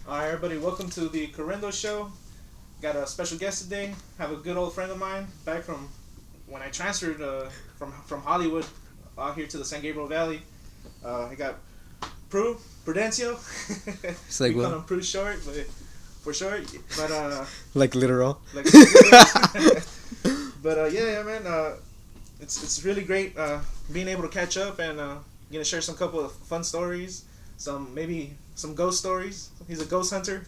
Alright, everybody, welcome to the Carrendo Show. Got a special guest today. Have a good old friend of mine back from when I transferred from Hollywood out here to the San Gabriel Valley. I got Pru Prudencio. It's like We call what? him Pru short, but for short. But Like literal. like, yeah, man. It's really great being able to catch up and gonna share some couple of fun stories. Maybe some ghost stories. He's a ghost hunter.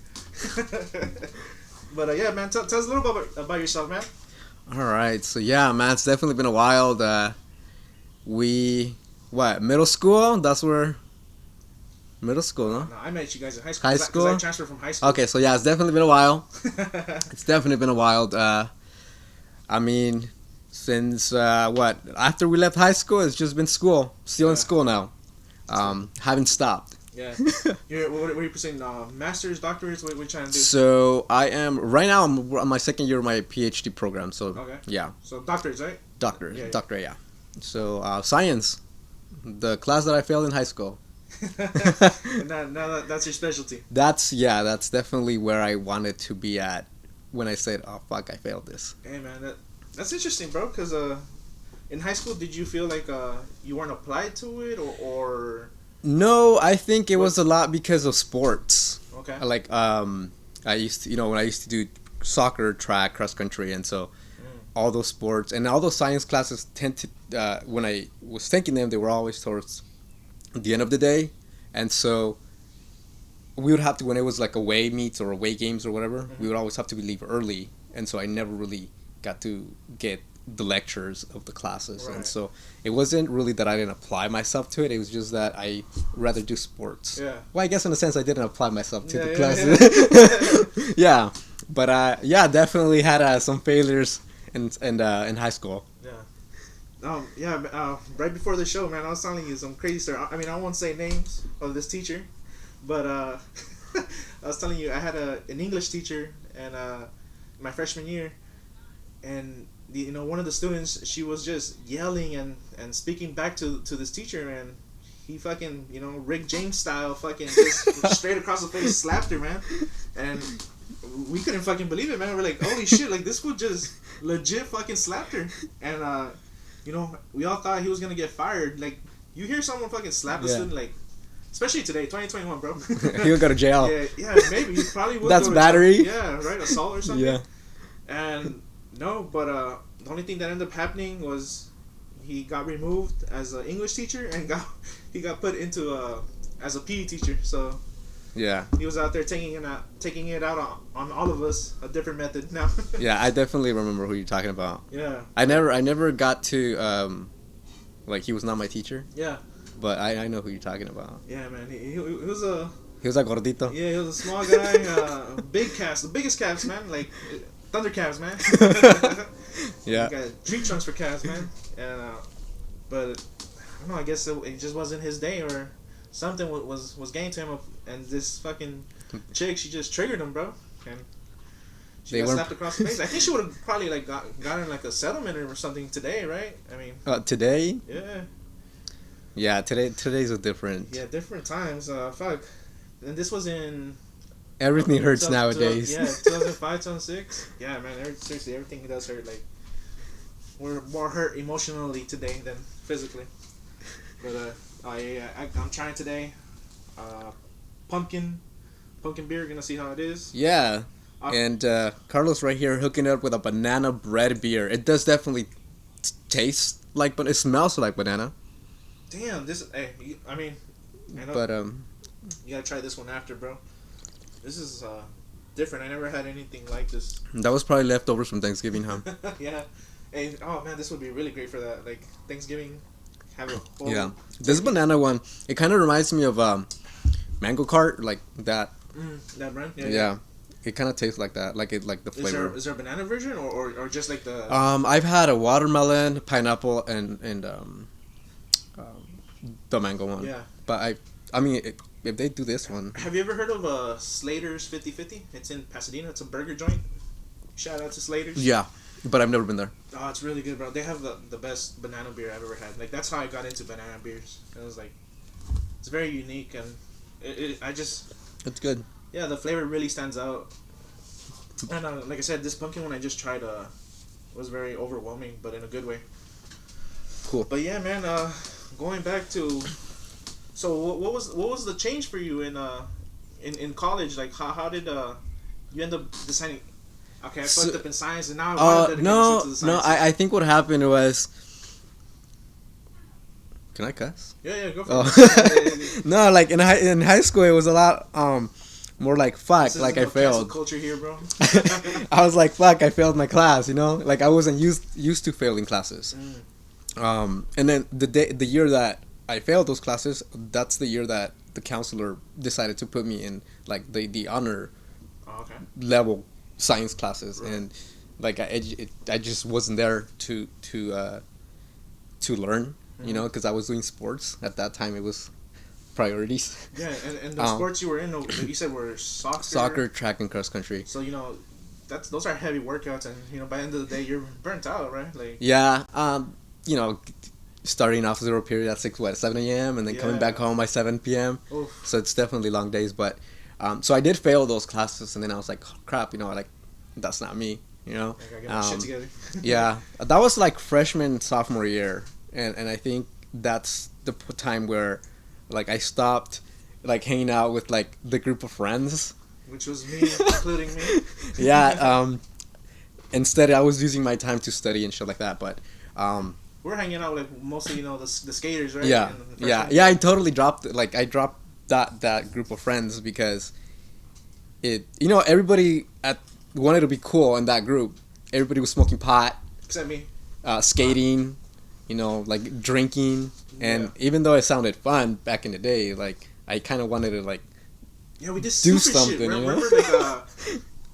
But yeah, man, tell us a little bit about yourself, man. All right. So yeah, man, it's definitely been a while. Middle school? That's where middle school, no? No, I met you guys in high school. High 'Cause school? I transferred from high school. Okay, so yeah, it's definitely been a while. It's definitely been a while. I mean, since after we left high school, it's just been school. Still in Yeah. school now. Haven't stopped. Yeah. What are you pursuing? Masters, doctorates? What are you trying to do? So I'm on my second year of my Ph.D. program. So Okay. yeah, So doctorates, right? Yeah. doctorate, yeah. So science, the class that I failed in high school. And that's your specialty. That's definitely where I wanted to be at when I said, "Oh fuck, I failed this." Hey, man, that's interesting, bro. Cause in high school, did you feel like you weren't applied to it, or No, I think it was a lot because of sports. okay? I used to, when I used to do soccer, track, cross country, and so all those sports and all those science classes tend to when I was taking them, they were always towards the end of the day, and so we would have to, when it was like away meets or away games or whatever, we would always have to leave early, and so I never really got to get the lectures of the classes, Right. and so it wasn't really that I didn't apply myself to it. It was just that I rather do sports. Yeah. Well, I guess in a sense I didn't apply myself to Yeah, the yeah, classes. Yeah, but definitely had some failures in high school. Right before the show, man, I was telling you some crazy story. I mean, I won't say names of this teacher, but I was telling you I had an English teacher, and my freshman year, and one of the students, she was just yelling and speaking back to this teacher, and he fucking Rick James style fucking just straight across the face slapped her, man, and we couldn't fucking believe it, man. We're like, holy shit, like this fool just legit fucking slapped her, and we all thought he was gonna get fired. Like, you hear someone fucking slap a Yeah. student, like, especially today, 2021, bro. He would go to jail. Yeah, maybe he probably would. That's go to battery? jail. Yeah, right, assault or something. Yeah. And no, but the only thing that ended up happening was he got removed as an English teacher and he got put into as a PE teacher. So Yeah. he was out there taking it out on all of us, a different method now. Yeah, I definitely remember who you're talking about. Yeah. I never got to he was not my teacher, Yeah. but I know who you're talking about. Yeah, man. He was a He was a gordito. Yeah, he was a small guy, big calves, the biggest calves, man. Like thunder calves, man. Yeah. He got tree trunks for calves, man. And but I don't know. I guess it just wasn't his day, or something was getting to him. And this fucking chick, she just triggered him, bro. And she They got weren't- slapped across the face. I think she would have probably like gotten like a settlement or something today, right? I mean, Today? yeah, Yeah, today's a different. yeah, different times. Fuck. And this was in Everything hurts 2000 nowadays. Yeah, 2005, 2006. Yeah, man. Seriously, everything does hurt. Like, we're more hurt emotionally today than physically. But I'm trying today. Pumpkin beer. Gonna see how it is. Yeah. Uh, And Carlos right here hooking it up with a banana bread beer. It does definitely taste like, but it smells like banana. Damn, this. Hey, I mean, I know But you gotta try this one after, bro. This is different. I never had anything like this. that was probably leftovers from Thanksgiving, huh? Yeah. Hey, oh man, this would be really great for that. Like Thanksgiving, have a bowl. Yeah. This banana one, it kind of reminds me of mango cart, like that. That brand. Yeah. It kind of tastes like that, like the flavor. Is there a banana version or just like the? I've had a watermelon, pineapple, and the mango one. Yeah. But I mean, if they do this one, Have you ever heard of Slater's 50/50? It's in Pasadena. It's a burger joint. Shout out to Slater's. yeah. But I've never been there. Oh, it's really good, bro. They have the best banana beer I've ever had. Like, that's how I got into banana beers. It was like, it's very unique, and I just It's good. Yeah, the flavor really stands out. And like I said, this pumpkin one I just tried was very overwhelming, but in a good way. Cool. But yeah, man. Going back to, so what was the change for you in college? Like how did you end up deciding? Okay, I fucked up in science, and now I want to dedicate myself to the science. I think what happened was. Can I cuss? Yeah, go for it. No, like in high school, it was a lot more like fuck, like I failed. Culture here, bro. I was like fuck, I failed my class. You know, like I wasn't used to failing classes. And then the year that I failed those classes, that's the year that the counselor decided to put me in like the honor level science classes, right. And like I just wasn't there to learn. You know, because I was doing sports at that time. It was priorities. Yeah, and the sports you were in, you said were soccer, track, and cross country. So those are heavy workouts, and by the end of the day you're burnt out, right? Like starting off zero period at 7 a.m. and then coming back home by 7 p.m. Oof. So it's definitely long days. But so I did fail those classes, and then I was like, crap, like that's not me. You know, I gotta get my shit together. Yeah, that was like freshman sophomore year. And I think that's the time where, like, I stopped, like, hanging out with, like, the group of friends. Which was me, including me. Yeah. Instead, I was using my time to study and shit like that. But we're hanging out with, like, mostly, the skaters, right? Yeah. Yeah, I totally dropped it. Like, I dropped that group of friends because everybody wanted to be cool in that group. Everybody was smoking pot. Except me. Skating. Like drinking, and even though it sounded fun back in the day, like I kind of wanted to we did do something. Shit. Remember, like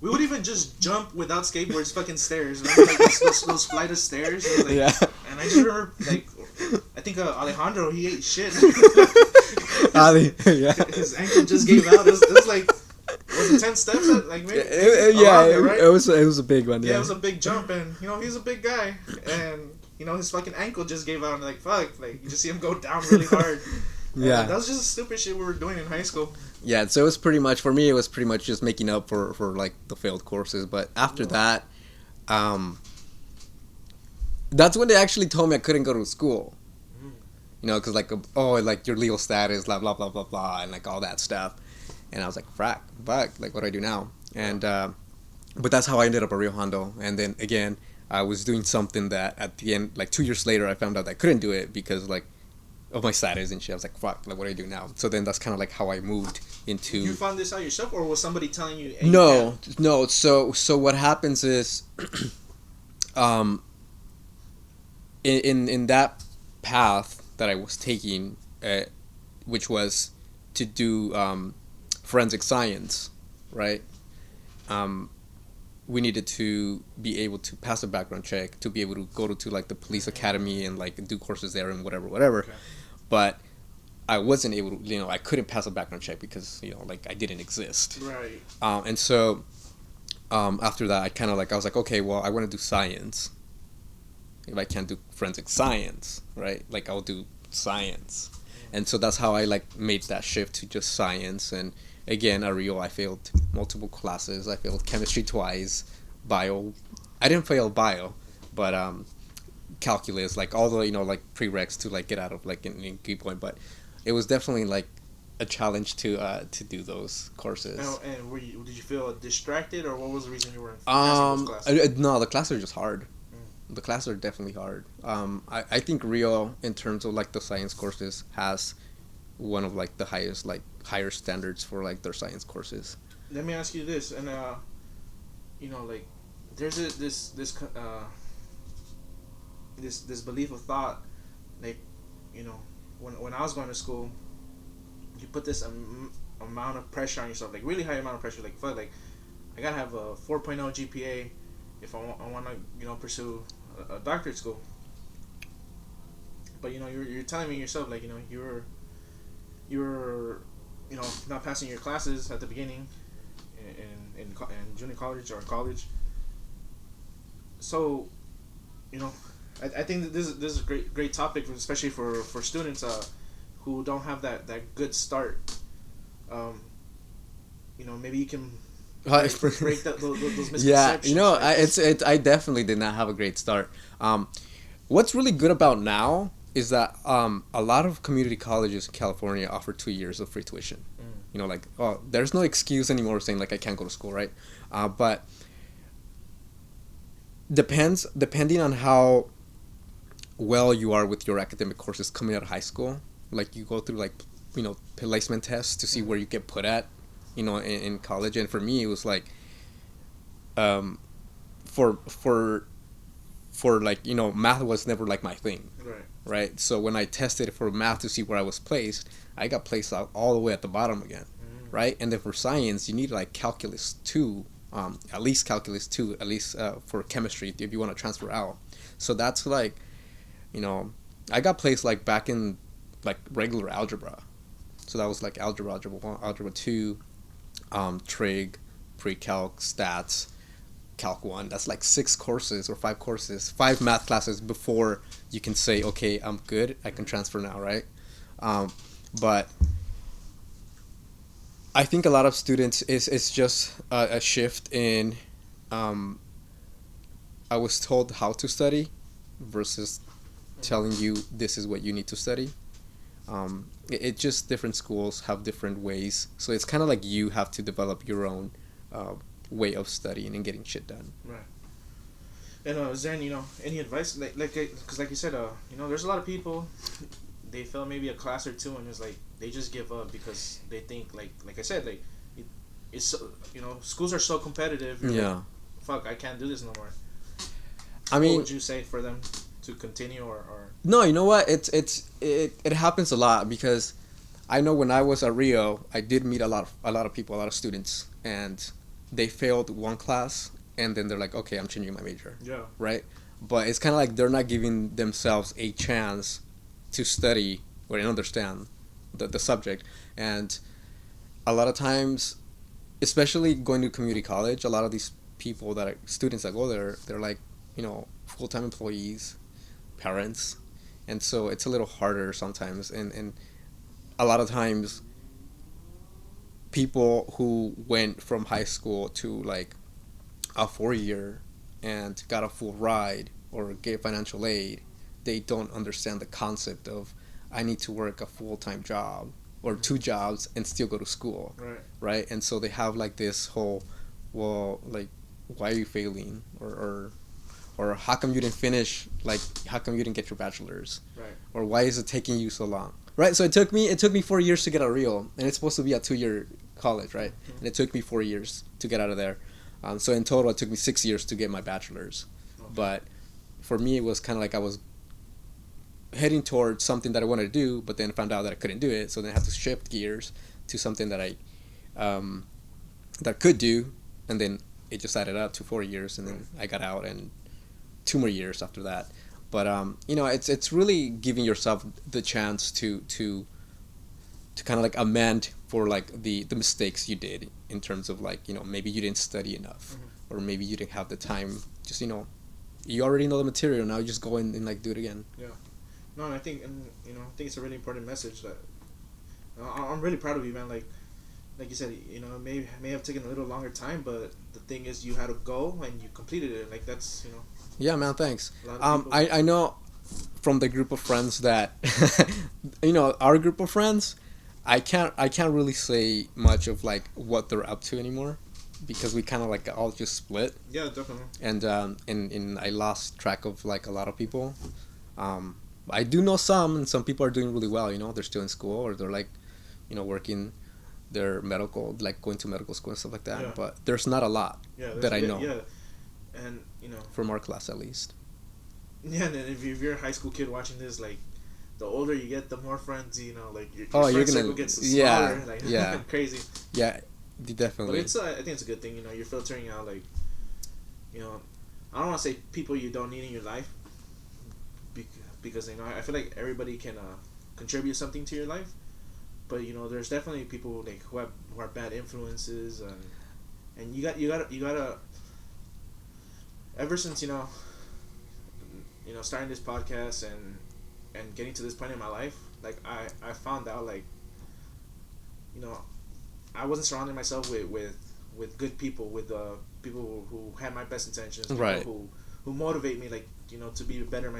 we would even just jump without skateboards, fucking stairs. Remember, like those flight of stairs. And I just remember, like, I think Alejandro, he ate shit. His ankle just gave out. It was like. Was it 10 steps? Like maybe. Right? It was a big one. Yeah, it was a big jump, and he's a big guy, and his fucking ankle just gave out, and like fuck, like you just see him go down really hard. Yeah, that was just stupid shit we were doing in high school. Yeah, so it was pretty much for me. It was pretty much just making up for like the failed courses. But after that, that's when they actually told me I couldn't go to school. Because like like your legal status, blah blah blah blah blah, and like all that stuff. And I was like, fuck, like, what do I do now? And, but that's how I ended up at Rio Hondo. And then, again, I was doing something that at the end, like 2 years later, I found out I couldn't do it because, like, of my status and shit. I was like, fuck, like, what do I do now? So then that's kind of like how I moved into... You found this out yourself, or was somebody telling you... Hey, no. So what happens is, in that path that I was taking, which was to do... forensic science, right? We needed to be able to pass a background check, to be able to go to like the police academy and like do courses there and whatever. Okay. But I wasn't able to, I couldn't pass a background check because, like I didn't exist. Right. And so after that, I was like, okay, well, I want to do science. If I can't do forensic science, right? Like I'll do science. And so that's how I like made that shift to just science. And again, at Rio, I failed multiple classes. I failed chemistry twice, bio. I didn't fail bio, but calculus, like all the like prereqs to like get out of like and keep going. But it was definitely like a challenge to do those courses. And did you feel distracted, or what was the reason you were in those classes? No, the classes are just hard. The classes are definitely hard. I think Rio, in terms of like the science courses, has one of like the highest like higher standards for like their science courses. Let me ask you this, and like there's this belief of thought, like when I was going to school, you put this amount of pressure on yourself, like really high amount of pressure, like fuck, like I gotta have a 4.0 GPA if I want to pursue a doctorate school. But you're telling me yourself, like you were not passing your classes at the beginning in junior college or college. So I think that this is a great topic, especially for students who don't have that good start. maybe you can Uh, break those misconceptions. yeah, Like, I definitely did not have a great start. What's really good about now is that a lot of community colleges in California offer 2 years of free tuition. Like, oh, there's no excuse anymore saying like I can't go to school, right? But depending on how well you are with your academic courses coming out of high school, like you go through like placement tests to see where you get put at, in college. And for me, it was like, um, for for like math was never like my thing, right. right? So when I tested for math to see where I was placed, I got placed out all the way at the bottom again, right? And then for science, you need like calculus 2, at least calculus 2, at least for chemistry if you want to transfer out. So that's like, I got placed like back in like regular algebra. So that was like algebra 1, algebra 2, trig, pre-calc, stats, calc 1. That's like 6 courses or 5 courses, 5 math classes before you can say, okay, I'm good, I can transfer now, right? But I think a lot of students it's just a shift in, I was told how to study versus telling you this is what you need to study. It just different schools have different ways, so it's kind of like you have to develop your own way of studying and getting shit done. Right. And is there any advice because like you said, there's a lot of people they fail maybe a class or two and it's like they just give up because they think like I said like it's so, schools are so competitive. You're Yeah. like, fuck, I can't do this no more. I mean, what would you say for them to continue or no, you know what? It happens a lot because I know when I was at Rio, I did meet a lot of people, a lot of students, and they failed one class, and then they're like, okay, I'm changing my major. Yeah. Right? But it's kind of like they're not giving themselves a chance to study or understand the subject. And a lot of times, especially going to community college, a lot of these people that are students that go there, they're like, full-time employees, parents, and so it's a little harder sometimes. And a lot of times, people who went from high school to like a 4 year and got a full ride or get financial aid, they don't understand the concept of I need to work a full-time job or 2 jobs and still go to school, right? And so they have like this whole, well, like, why are you failing, or how come you didn't finish, like how come you didn't get your bachelor's, right? Or why is it taking you so long, right? So it took me 4 years to get out of Rio, and it's supposed to be a 2-year college, right? And it took me 4 years to get out of there. So in total, it took me 6 years to get my bachelor's. Okay. But for me, it was kind of like I was heading towards something that I wanted to do, but then found out that I couldn't do it. So then I had to shift gears to something that I that could do, and then it just added up to 4 years, and then I got out, and 2 more years after that. But it's really giving yourself the chance to kind of like amend for like the mistakes you did in terms of like maybe you didn't study enough, or maybe you didn't have the time. Just you already know the material, now you just go in and like do it again. Yeah. No, and I think it's a really important message that I'm really proud of you, man. Like you said, it may have taken a little longer time, but the thing is, you had to go and you completed it. Like that's Yeah, man. Thanks. I know from the group of friends that our group of friends, I can't really say much of like what they're up to anymore, because we kind of like all just split. Yeah, definitely. And I lost track of like a lot of people. I do know some, and some people are doing really well. They're still in school, or they're like, working their medical, like going to medical school and stuff like that. Yeah. But there's not a lot that I know. Yeah, and from our class at least. Yeah, and then if you're a high school kid watching this, like, the older you get, the more friends, like your friend circle gets smaller, like crazy. Yeah, definitely. But it's I think it's a good thing. You're filtering out like, I don't want to say people you don't need in your life, because I feel like everybody can contribute something to your life, but there's definitely people like who are bad influences, and you gotta ever since starting this podcast and getting to this point in my life, like I found out like I wasn't surrounding myself with good people, with people who had my best intentions, people Right. who motivate me, like, to be a better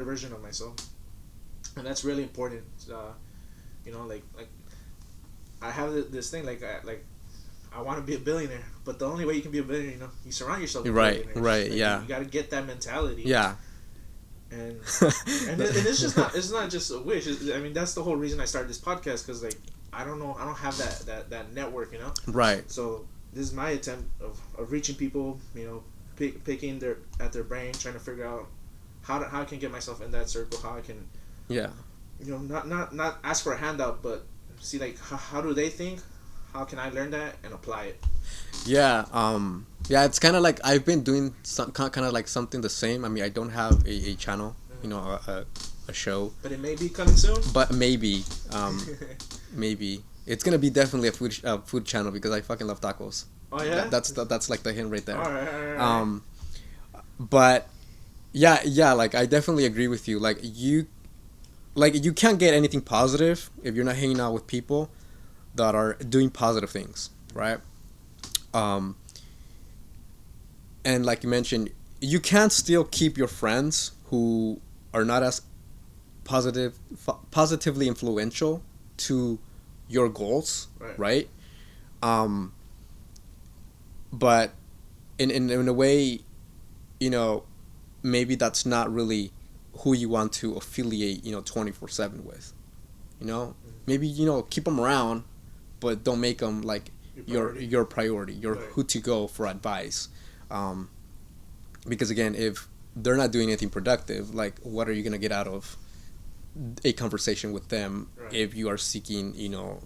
version of myself, and that's really important. Like I have this thing, I want to be a billionaire, but the only way you can be a billionaire, you surround yourself with Right. billionaires. Right. Like, Yeah. you got to get that mentality. Yeah. And and it's just not just a wish. I mean, that's the whole reason I started this podcast, because like I don't have that network, Right. So this is my attempt of reaching people, picking at their brain, trying to figure out how I can get myself in that circle, how I can, Yeah. not ask for a handout, but see, like, how do they think, how can I learn that and apply it. Yeah. Yeah. It's kind of like I've been doing some kind of like something the same. I mean, I don't have a channel, a show, But it may be coming soon. but maybe, maybe it's gonna be definitely a food channel because I fucking love tacos. Oh yeah. That's like the hint right there. All right. But yeah, like I definitely agree with you. Like you can't get anything positive if you're not hanging out with people that are doing positive things, right? And like you mentioned, you can still keep your friends who are not as positively influential to your goals, right? But in a way, maybe that's not really who you want to affiliate 24/7 with. Maybe keep them around, but don't make them like your priority, your who to go for advice. Because again, if they're not doing anything productive, like what are you gonna get out of a conversation with them if you are seeking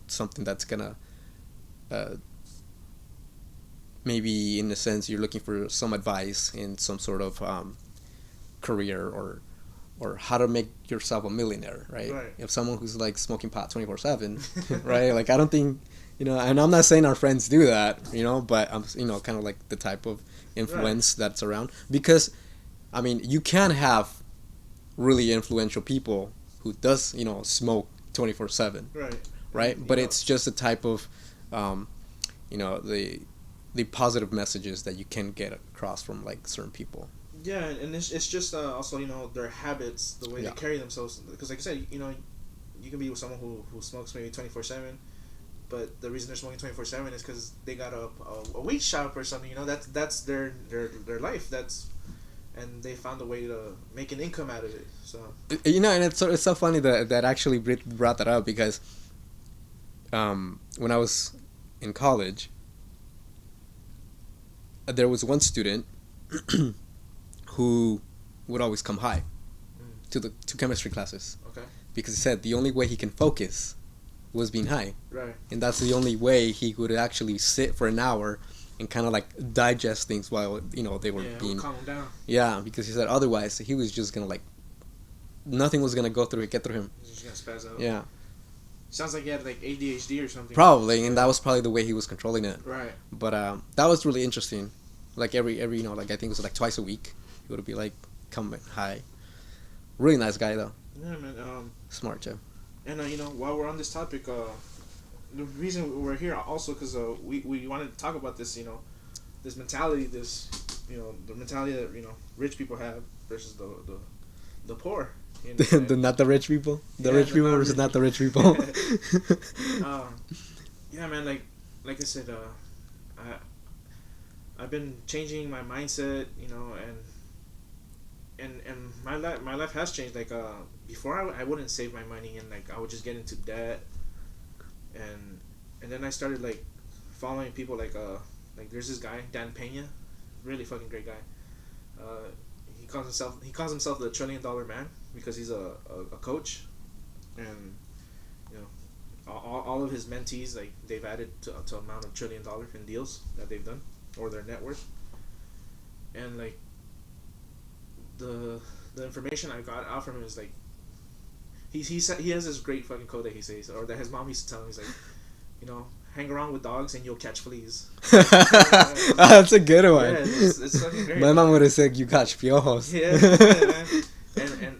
something that's gonna maybe in a sense you're looking for some advice in some sort of career or how to make yourself a millionaire, right? If someone who's like smoking pot 24/7, right? Like I don't think and I'm not saying our friends do that, but I'm kind of like the type of influence that's around, because I mean you can have really influential people who does smoke 24/7, right? But it's just a type of the positive messages that you can get across from like certain people. Yeah, and it's just also their habits, the way they carry themselves. Because like I said, you can be with someone who smokes maybe 24/7, but the reason they're smoking 24/7 is because they got a weed shop or something. That's their life. And they found a way to make an income out of it. So and it's so funny that actually brought that up, because when I was in college, there was one student who would always come high to chemistry classes. Okay. Because he said the only way he can focus was being high. Right. And that's the only way he could actually sit for an hour and kind of like digest things while they were being calm him down. Yeah, because he said otherwise he was just gonna nothing was gonna get through him. He's just gonna spaz out. Yeah. Sounds like he had like ADHD or something. Probably, and that was probably the way he was controlling it. Right. But that was really interesting. Like every like I think it was like twice a week he would be like coming high. Really nice guy though. Yeah, man. Smart too. And while we're on this topic, the reason we're here also because we wanted to talk about this, this mentality, the mentality that rich people have versus the poor. Not the rich people. The rich people versus not the rich people. Yeah, man. Like I said, I've been changing my mindset, and my life has changed. Like before, I wouldn't save my money, and like I would just get into debt, and then I started like following people like there's this guy Dan Pena, really fucking great guy. He calls himself the $1 trillion man because he's a coach, and all of his mentees, like they've added to amount of $1 trillion in deals that they've done or their net worth, and like the information I got out from him is like he has this great fucking quote that he says, or that his mom used to tell him. He's like, hang around with dogs and you'll catch fleas. That's a good one. Yeah, it's fucking great. My mom would have said you catch piojos. Yeah, man.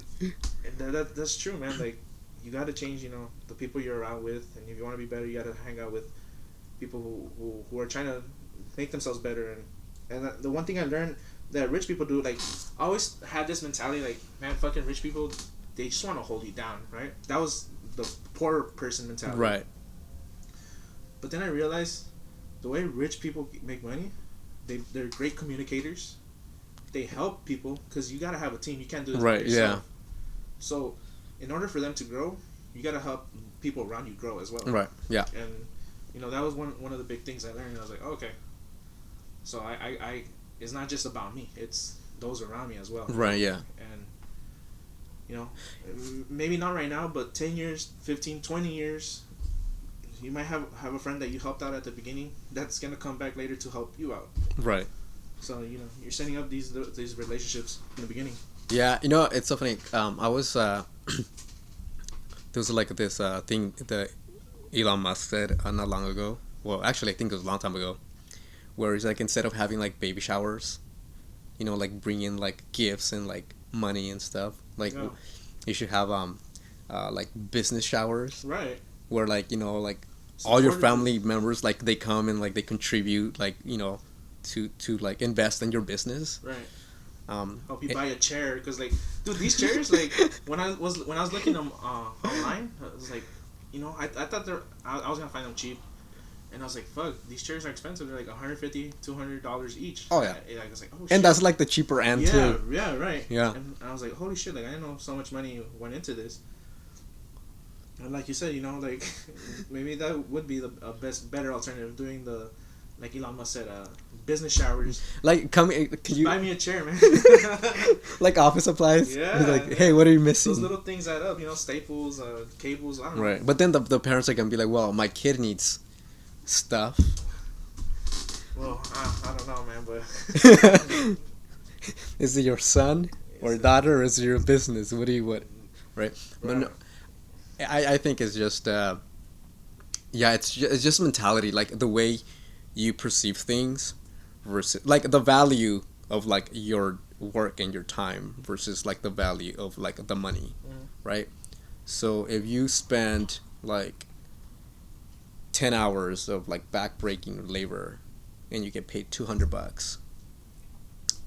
And that's true, man. Like you got to change, the people you're around with, and if you want to be better, you got to hang out with people who are trying to make themselves better. And the one thing I learned that rich people do, like, I always had this mentality, like, man, fucking rich people, they just want to hold you down, right? That was the poor person mentality. Right. But then I realized the way rich people make money, they're great communicators. They help people because you gotta have a team. You can't do this by yourself. Yeah. So, in order for them to grow, you gotta help people around you grow as well. Right. Yeah. And that was one of the big things I learned. I was like, oh, okay. So I it's not just about me. It's those around me as well. Right. Yeah. And maybe not right now, but 10 years, 15, 20 years, you might have a friend that you helped out at the beginning that's gonna come back later to help you out. Right. So you're setting up these relationships in the beginning. Yeah, it's so funny. I was there was like this thing that Elon Musk said not long ago. Well, actually, I think it was a long time ago, where he's like, instead of having like baby showers, like bring in like gifts and like money and stuff, like you should have like business showers, right? Where like like all your family members, like they come and like they contribute, like to like invest in your business, right? Help you buy a chair, because like, dude, these chairs, like when I was looking them online, I was like, I thought I was gonna find them cheap, and I was like, fuck, these chairs are expensive. They're like $150, $200 each. Oh yeah. I was like, oh shit. And that's like the cheaper end too. Yeah, right. Yeah. And I was like, holy shit, like I didn't know so much money went into this. And like you said, like maybe that would be the better alternative, doing the, like Elon Musk said, business showers. Like, can you buy me a chair, man? Like office supplies. Yeah. Like, hey, what are you missing? Those little things add up, staples, cables. I don't know. Right, but then the parents are gonna be like, well, my kid needs stuff. Well, I don't know, man, but is it your son or daughter, or is it your business? What? Right? But no, I think it's just it's just mentality, like the way you perceive things versus like the value of like your work and your time versus like the value of like the money, right? So if you spend like 10 hours of like back-breaking labor and you get paid $200,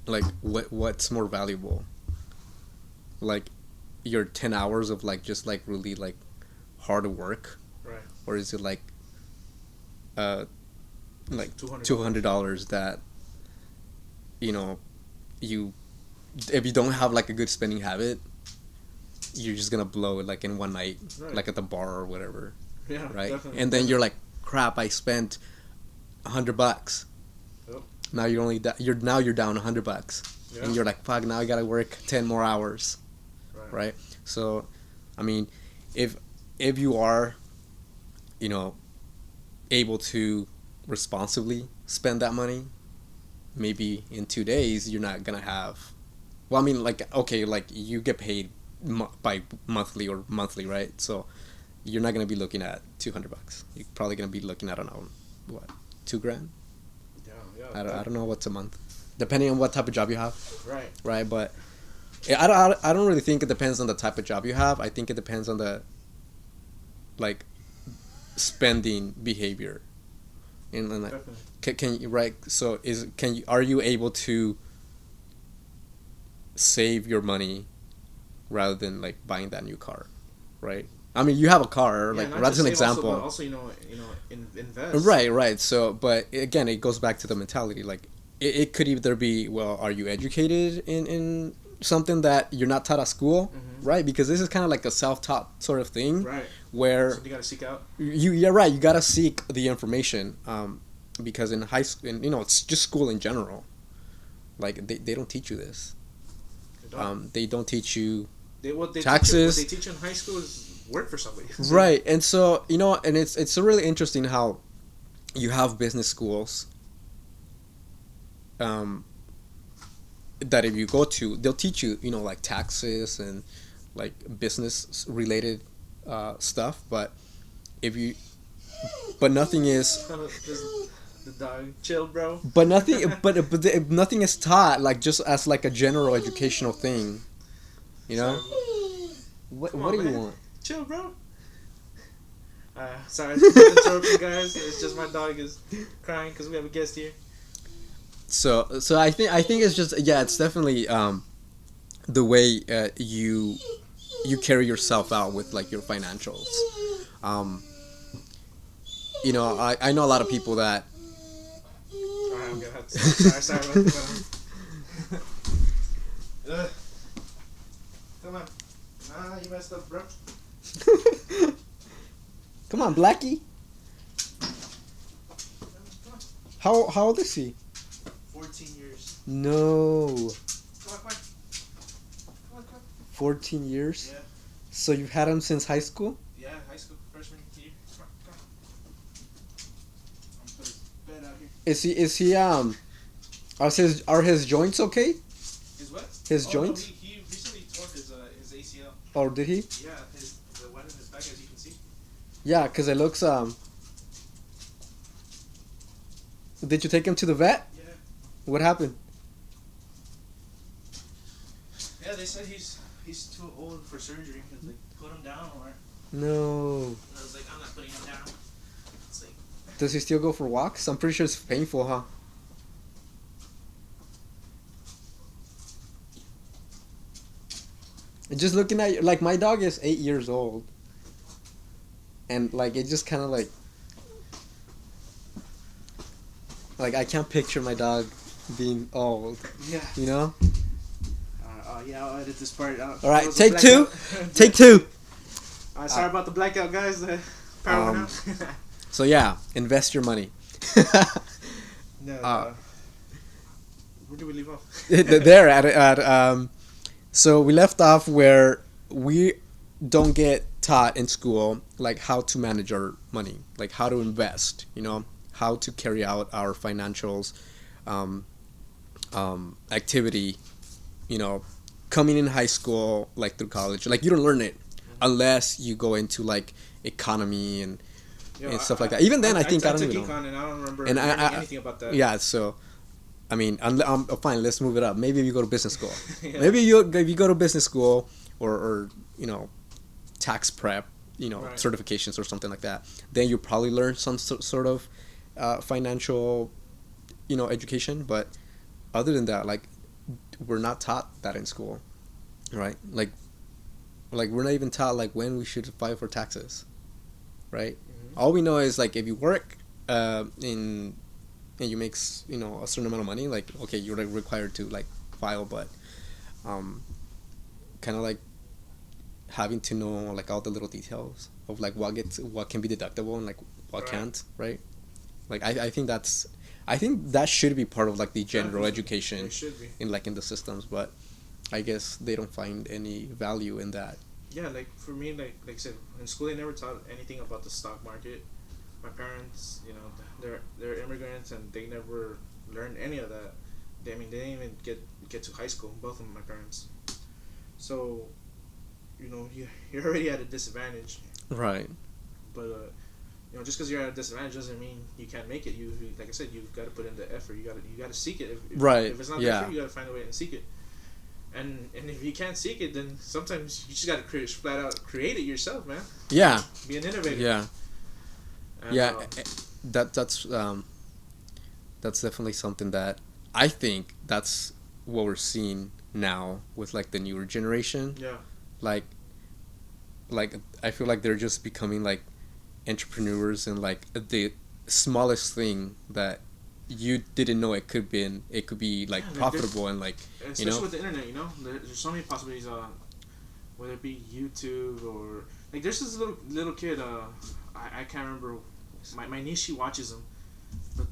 like what's more valuable, like your 10 hours of like just like really like hard work, right? Or is it like $200 that you, if you don't have like a good spending habit, you're just gonna blow it like in one night, right, like at the bar or whatever. Yeah, right. Definitely. And then you're like, crap, I spent $100. Yep. Now you're only you're down $100, yeah, and you're like, fuck, now I gotta work 10 more hours, right? So, I mean, if you are, able to responsibly spend that money, maybe in 2 days you're not gonna have. Well, I mean, like, okay, like you get paid by monthly or monthly, right? So you're not gonna be looking at $200. You're probably gonna be looking at, I don't know, what, $2,000? Yeah. I don't know what's a month, depending on what type of job you have. Right. Right, but I don't really think it depends on the type of job you have. I think it depends on the like spending behavior. And like, can you, right? So are you able to save your money rather than like buying that new car, right? I mean, you have a car, like that's an example. But also, invest. Right. So, but again, it goes back to the mentality. Like, it could either be, well, are you educated in something that you're not taught at school, right? Because this is kind of like a self-taught sort of thing, right? Where so you gotta seek out. You're right. You gotta seek the information, because in high school, and it's just school in general. Like they don't teach you this. They don't teach you taxes. What they teach you in high school is work for somebody. Right, and so and it's really interesting how you have business schools. That if you go to, they'll teach you, like taxes and like business related stuff, but nothing is. The dog, chill, bro. But nothing, but nothing is taught like just as like a general educational thing, What do you want? Chill, bro. Sorry for interrupting, guys. It's just my dog is crying because we have a guest here. So I think it's just, yeah, it's definitely the way you carry yourself out with like your financials. Um, I know a lot of people that. Alright, I'm gonna have to. Sorry about that. Come on. Nah, you messed up, bro. Come on, Blackie. Come on. How old is he? 14 years. No. Come on, come on. 14 years? Yeah. So you've had him since high school? Yeah, high school, freshman year. Come on. I'm gonna put his bed out here. Are his joints okay? His what? His joints? No, he recently tore his ACL. Or did he? Yeah, the one in his back, as you can see. Yeah, because it looks Did you take him to the vet? Yeah. What happened? Yeah, they said he's too old for surgery. It's like, put him down, or No. and I was like, I'm not putting him down. It's like, Does he still go for walks? I'm pretty sure it's painful, huh? And just looking at like my dog is 8 years old, and like it just kind of like I can't picture my dog being old. yeah. You know? Yeah, I'll edit this part out. All right, That was a take two. blackout. Take two. Sorry about the blackout, guys. The power went out. So yeah, invest your money. No. Where did we leave off? There so we left off where we don't get taught in school like how to manage our money, like how to invest, how to carry out our financials activity, coming in high school, like through college. Like you don't learn it unless you go into like economy and stuff like that. Even then, I think I don't even know. And I don't remember And anything about that. Yeah, so I mean, fine. Let's move it up. Maybe if you go to business school, Yeah. maybe if you go to business school or tax prep, Right. certifications or something like that, then you probably learn some sort of financial, education. But other than that, like we're not taught that in school, right? Like we're not even taught like when we should file for taxes, right? Mm-hmm. All we know is like if you work and you make a certain amount of money, like okay, you're like required to like file, but kind of like having to know like all the little details of like what can be deductible and like what Right. can't, right? Like I think that should be part of like the general education It should be. in the systems, but I guess they don't find any value in that. Yeah, like for me, like I said, in school they never taught anything about the stock market. My parents, they're immigrants and they never learned any of that. They didn't even get to high school. Both of my parents. So, you're already at a disadvantage. Right. But just because you're at a disadvantage doesn't mean you can't make it. Like I said, you've got to put in the effort. You got to seek it. Right. If it's not Yeah. there for you, you got to find a way and seek it. And if you can't seek it, then sometimes you just got to flat out create it yourself, man. Yeah. Be an innovator. Yeah. And, Yeah. That's definitely something that I think that's what we're seeing now with like the newer generation. Yeah. Like I feel like they're just becoming like entrepreneurs and like the smallest thing that you didn't know it could be like Yeah, profitable and like especially with the internet, there's so many possibilities. Whether it be YouTube or like there's this little kid. I can't remember. My niece, she watches him.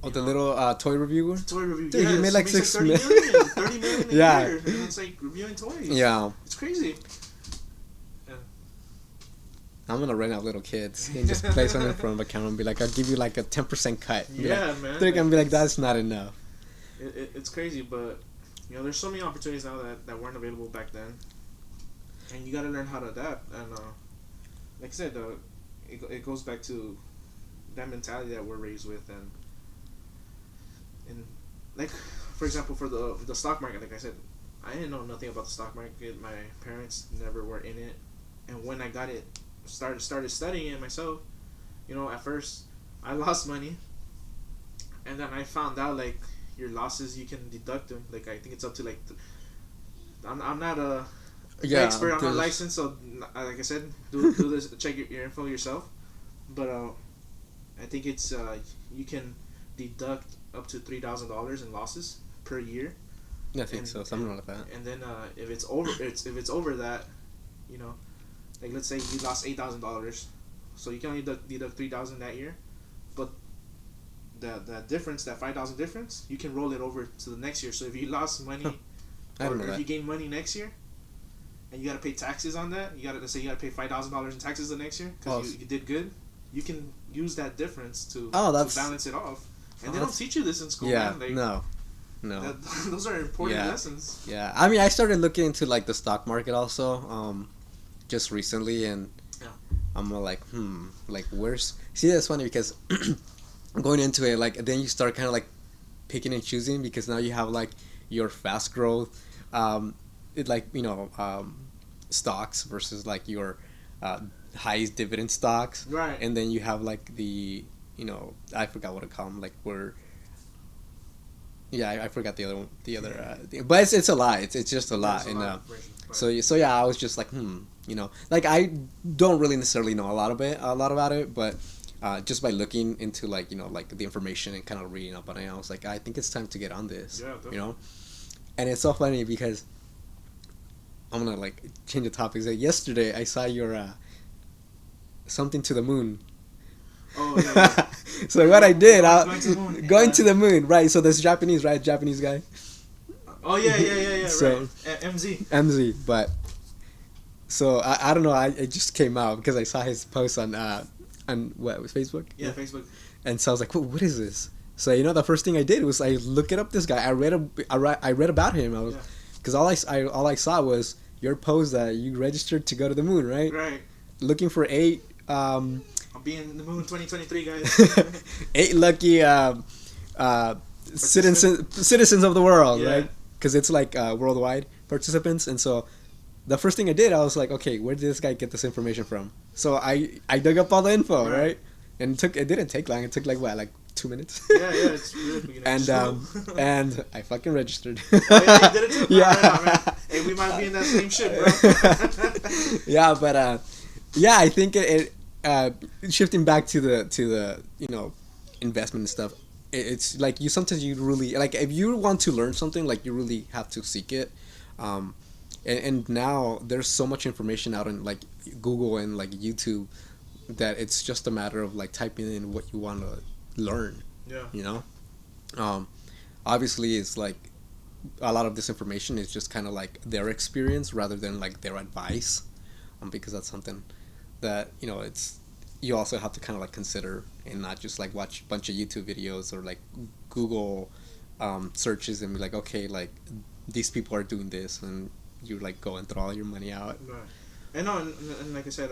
But, the little toy reviewer. toy review. Dude, he made like 6 30 million. million, 30 million a Yeah. year. And it's like reviewing toys. Yeah. It's crazy. I'm gonna rent out little kids and just play something in front of a camera and be like, I'll give you like a 10% cut. Yeah, man. They're gonna be like, that's not enough. It's crazy, but there's so many opportunities now that weren't available back then, and you got to learn how to adapt. And like I said, it goes back to that mentality that we're raised with, and like for example, for the stock market, like I said, I didn't know nothing about the stock market. My parents never were in it, and when I got it, started studying it myself, At first I lost money, and then I found out like your losses, you can deduct them. Like I think it's up to like I'm not a expert. I'm not licensed, so like I said, do this. Check your info yourself. But I think it's you can deduct up to $3,000 in losses per year. I think so, something like that. And then if it's over that, like let's say you lost $8,000, so you can only deduct $3,000 that year, but the difference, that $5,000 difference, you can roll it over to the next year. So if you lost money, or if you gain money next year, and you gotta pay taxes on that, let's say you gotta pay $5,000 in taxes the next year because you did good. You can use that difference to balance it off. And they don't teach you this in school. Yeah, man. No. Those are important lessons. Yeah, I mean, I started looking into like the stock market also, just recently, and I'm like, like where's? See, that's funny because going into it, like then you start kind of like picking and choosing because now you have like your fast growth, stocks versus like your highest dividend stocks, right? And then you have like the I forgot what to call them, like where. Yeah, I forgot the other one. But it's a lot. It's just a lot, and so yeah, I was just like, like I don't really necessarily know a lot about it, but just by looking into like like the information and kind of reading up on it, I was like, I think it's time to get on this. Yeah, definitely. And it's so funny because I'm gonna like change the topics. Like yesterday, I saw your something to the moon. Oh yeah. So what I did, going to the moon, right? So there's Japanese guy. Oh yeah. So, right. MZ, but so I don't know. It just came out because I saw his post on what was Facebook? Yeah, Facebook. And so I was like, what is this? So the first thing I did was I looked up this guy. I read about him. I was because all I saw was your post that you registered to go to the moon, right? Right. Looking for 8. I'll be in the moon 2023, guys. 8 lucky citizens of the world, right? Because it's like worldwide participants. And so the first thing I did, I was like, okay, where did this guy get this information from? So I dug up all the info, right? And it didn't take long. It took like 2 minutes. Yeah, it's really and I fucking registered. Oh, yeah, you did it too? Yeah. Right. Hey, we might be in that same shit, bro. Yeah, but I think it shifting back to the investment and stuff, it's like you really like if you want to learn something, like you really have to seek it, and now there's so much information out on like Google and like YouTube that it's just a matter of like typing in what you want to learn. Obviously it's like a lot of this information is just kind of like their experience rather than like their advice, because that's something that it's you also have to kind of like consider and not just like watch a bunch of YouTube videos or like Google searches and be like, okay, like these people are doing this, and you like go and throw all your money out. Right. And like I said,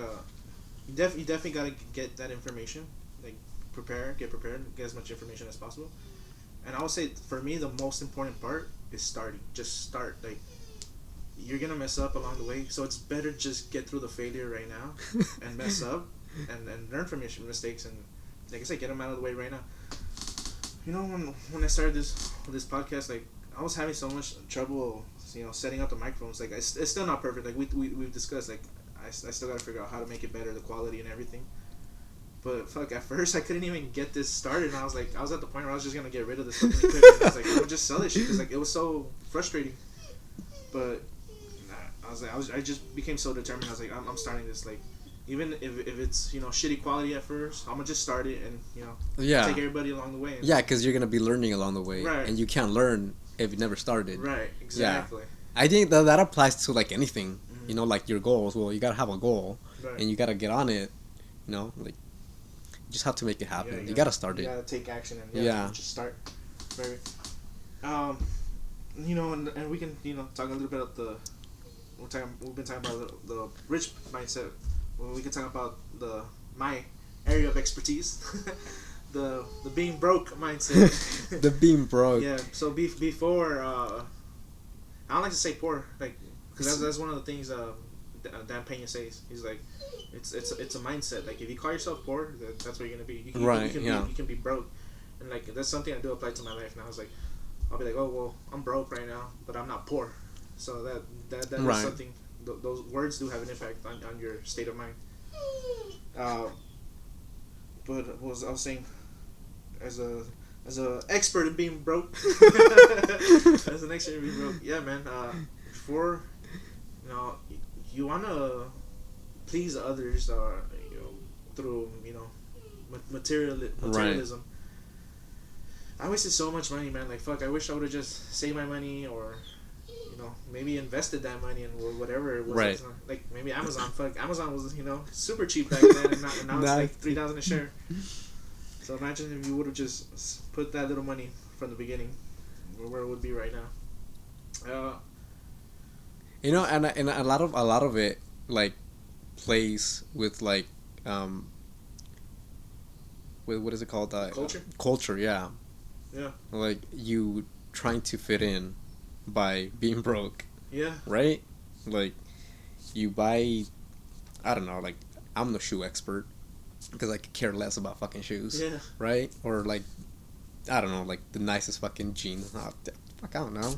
you definitely gotta get that information, like get prepared, get as much information as possible. And I would say for me the most important part is starting. Just start. Like you're gonna mess up along the way, so it's better just get through the failure right now and mess up and learn from your mistakes, and like I said, get them out of the way right now. When I started this podcast, like I was having so much trouble, setting up the microphones. Like it's still not perfect. Like we've discussed. Like I still gotta figure out how to make it better, the quality and everything. But fuck, at first I couldn't even get this started, and I was at the point where I was just gonna get rid of this fucking equipment. I was like, I would just sell this shit because like it was so frustrating. But I just became so determined. I was like, I'm starting this. Like, even if it's shitty quality at first, I'm gonna just start it and take everybody along the way. Yeah, because you're gonna be learning along the way, right? And you can't learn if you never started. Right. Exactly. Yeah. I think that applies to like anything. Mm-hmm. Like your goals. Well, you gotta have a goal, right, and you gotta get on it. Like you just have to make it happen. Yeah, you gotta start it. You gotta take action and just start. Very. And we can talk a little bit about we've been talking about the rich mindset. Well, we can talk about my area of expertise, the being broke mindset. The being broke. Yeah. So before, I don't like to say poor, like because that's one of the things Dan Pena says. He's like, it's a mindset. Like if you call yourself poor, that's what you're gonna be. You can be broke, and like that's something I do apply to my life now. It's like I'll be like, oh well, I'm broke right now, but I'm not poor. So that is something. Those words do have an impact on your state of mind. But what was I was saying? As a expert in being broke, as an expert in being broke, yeah, man. Before, you wanna please others, through materialism. Right. I wasted so much money, man. Like fuck, I wish I would have just saved my money or maybe invested that money in whatever it was. Right. Like maybe Amazon. Fuck, Amazon was super cheap back then, and now it's like $3,000 a share. So imagine if you would have just put that little money from the beginning, where it would be right now. And a lot of it like plays with like with what is it called? Culture. Culture, yeah. Yeah. Like you trying to fit in by being broke. Yeah. Right? Like you buy, I don't know, like I'm no shoe expert because I could care less about fucking shoes. Yeah. Right? Or like I don't know, like the nicest fucking jeans. Oh, fuck, I don't know.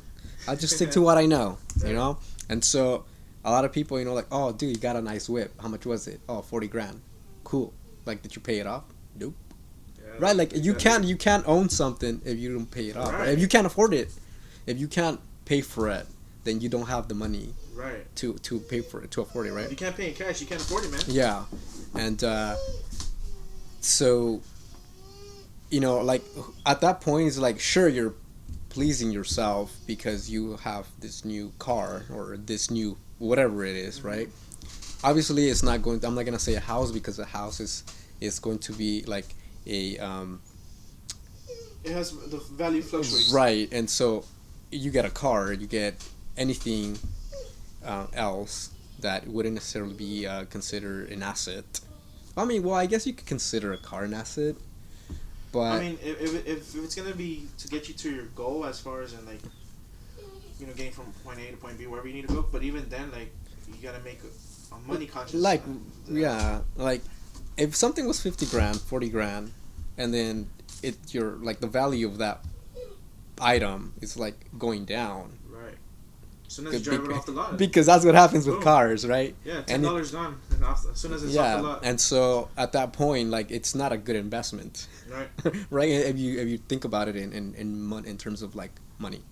I'll just stick to what I know, you know? And so a lot of people, like, oh, dude, you got a nice whip. How much was it? Oh, 40 grand. Cool. Like, did you pay it off? Nope. Yeah, right? Like, you can't own something if you don't pay it off. Right. If you can't afford it, if you can't pay for it, then you don't have the money to pay for it, to afford it, right? If you can't pay in cash, you can't afford it, man. Yeah. And so, like, at that point, it's like, sure, you're pleasing yourself because you have this new car or this new whatever it is, right? Obviously, I'm not gonna say a house because a house is going to be like a it has the value fluctuates, right? And so you get a car, you get anything else that wouldn't necessarily be considered an asset. I mean, well, I guess you could consider a car an asset. But I mean, if it's gonna be to get you to your goal as far as in like, getting from point A to point B, wherever you need to go. But even then, like, you gotta make a money conscious. Like, like if something was 50 grand, 40 grand, and then like the value of that item is like going down. Right. As soon as you drive it off the lot. Because that's what happens with cars, right? Yeah, $10 gone as soon as it's off the lot. And so at that point, like, it's not a good investment. Right. Right. If you think about it in terms of like money,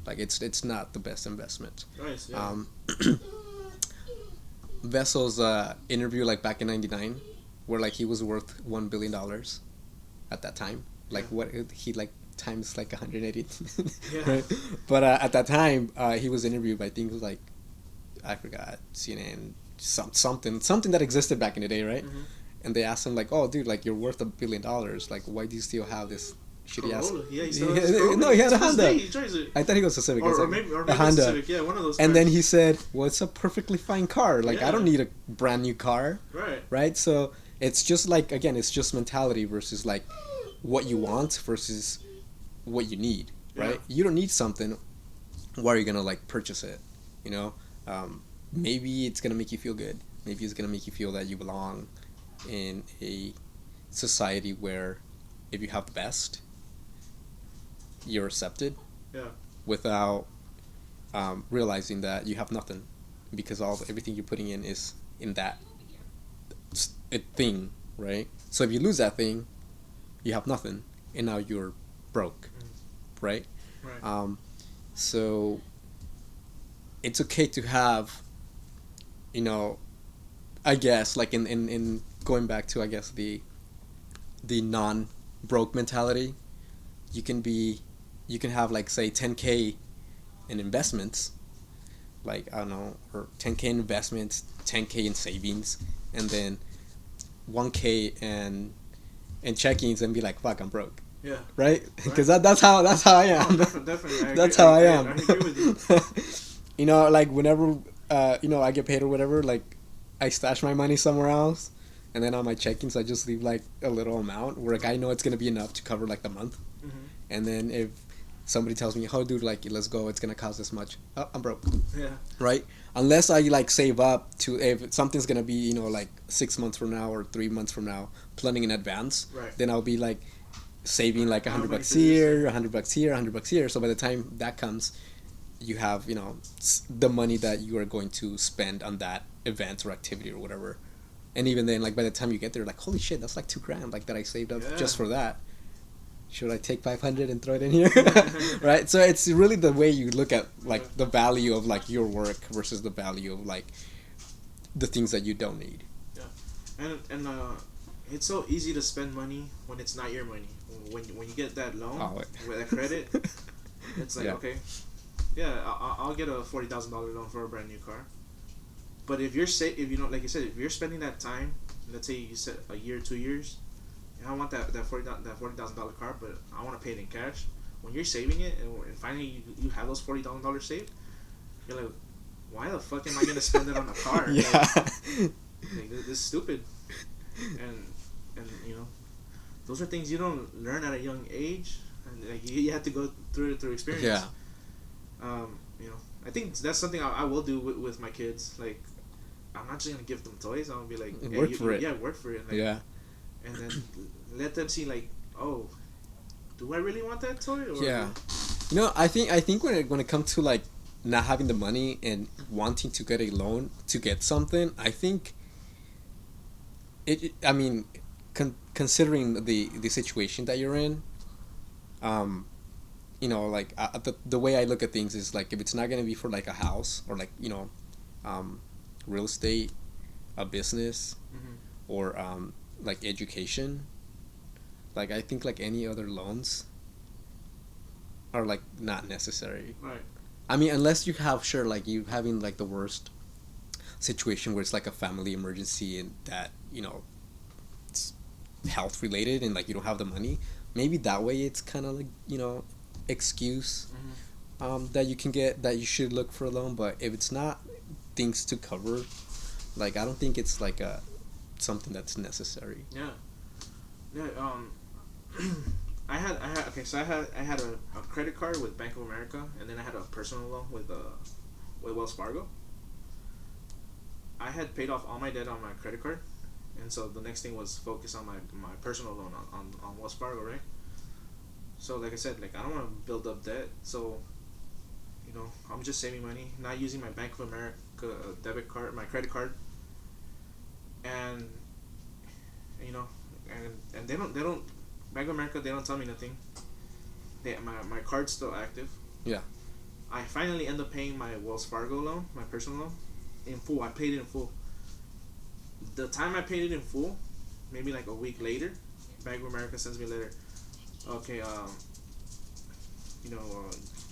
like it's not the best investment. Right. Yeah. Vessel's interview like back in '99, where like he was worth $1 billion at that time. Like what he like times like 180. Right? But at that time, he was interviewed by, I think it was like, I forgot, CNN, something that existed back in the day, right? And they asked him like, "Oh, dude, like you're worth $1 billion. Like, why do you still have this shitty ass?" Yeah, he still has Corolla. No, he had a Honda. He drives it. I thought he was a Civic. Or maybe a Honda. Civic. Yeah, one of those. And then he said, "Well, it's a perfectly fine car. Like, I don't need a brand new car." Right. Right. So it's just like, again, it's just mentality versus like what you want versus what you need. Right. You don't need something. Why are you gonna like purchase it? Maybe it's gonna make you feel good. Maybe it's gonna make you feel that you belong in a society where if you have the best, you're accepted. Yeah. Without realizing that you have nothing, because everything you're putting in is in that thing, right? So if you lose that thing, you have nothing, and now you're broke, right? Right. So it's okay to have, I guess, like in going back to, I guess, the non-broke mentality, you can have like, say, 10K in investments, like, I don't know, or 10K in investments, 10K in savings, and then 1K in checkings, and be like, fuck, I'm broke. Yeah. Right? Because that's how I am. Oh, definitely. That's how I am. I agree with you. Like whenever I get paid or whatever, like I stash my money somewhere else, and then on my checkings I just leave like a little amount where like I know it's gonna be enough to cover like the month. And then if somebody tells me, "Oh, dude, like let's go. It's gonna cost this much." Oh, I'm broke. Yeah. Right? Unless I like save up to if something's gonna be like 6 months from now or 3 months from now, planning in advance. Right. Then I'll be like saving like $100 for this, here, $100 here, $100 here. So by the time that comes, you have the money that you are going to spend on that event or activity or whatever. And even then, like by the time you get there, like holy shit, that's like $2,000 like that I saved up just for that. Should I take 500 and throw it in here? Right? So it's really the way you look at like the value of like your work versus the value of like the things that you don't need. Yeah, and it's so easy to spend money when it's not your money. When you get that loan with a credit, it's like okay, yeah, I'll get a $40,000 loan for a brand new car. But if you're if you know, like you said, if you're spending that time, let's say you said a year, 2 years, I want that $40,000 car, but I want to pay it in cash. When you're saving it and finally you have those $40,000 saved, you're like, why the fuck am I gonna spend it on a car? Yeah, like, this is stupid. And those are things you don't learn at a young age, and like you have to go through it through experience. Yeah. I think that's something I will do with my kids. Like, I'm not just gonna give them toys. I'm gonna be like, hey, work for it. Yeah, work for it. Like, yeah. And then let them see like, oh, do I really want that toy? Or yeah. I think when it comes to like not having the money and wanting to get a loan to get something, I think I mean, considering the situation that you're in, like the way I look at things is like if it's not gonna be for like a house or like real estate, a business, or like education, like I think like any other loans are like not necessary. Right. I mean, unless you have like you having like the worst situation where it's like a family emergency and that it's health related and like you don't have the money, maybe that way it's kind of like excuse that you can get that you should look for a loan. But if it's not things to cover, like I don't think it's like something that's necessary. Yeah. I had a credit card with Bank of America, and then I had a personal loan with Wells Fargo. I had paid off all my debt on my credit card, and so the next thing was focus on my personal loan on Wells Fargo, right? So like I said, like I don't want to build up debt, so I'm just saving money, not using my Bank of America debit card, my credit card, and and they don't Bank of America, they don't tell me nothing. My card's still active. Yeah. I finally end up paying my Wells Fargo loan, my personal loan, in full. I paid it in full. The time I paid it in full, maybe like a week later, Bank of America sends me a letter. Okay,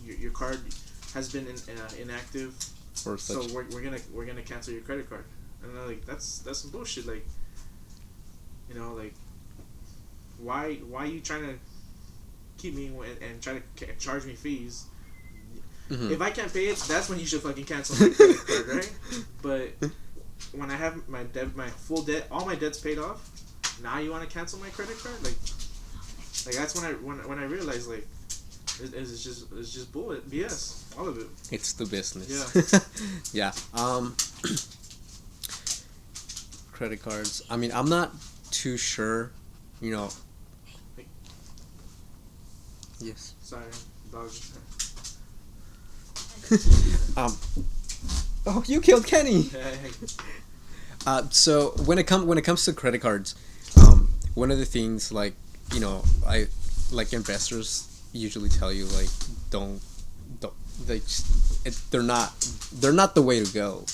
your card has been inactive, so we're gonna cancel your credit card. And I'm like, that's some bullshit. Like, like, why are you trying to keep me and try to charge me fees? If I can't pay it, that's when you should fucking cancel my credit card, right? But when I have my full debt, all my debt's paid off, now you want to cancel my credit card? Like that's when I realized like it's just bullet BS, all of it. It's the business. Yeah. Yeah. Credit cards. I mean, I'm not too sure. Yes. Sorry, dog. Oh, you killed Kenny. So when it comes to credit cards, one of the things like I like investors usually tell you like don't they're not the way to go,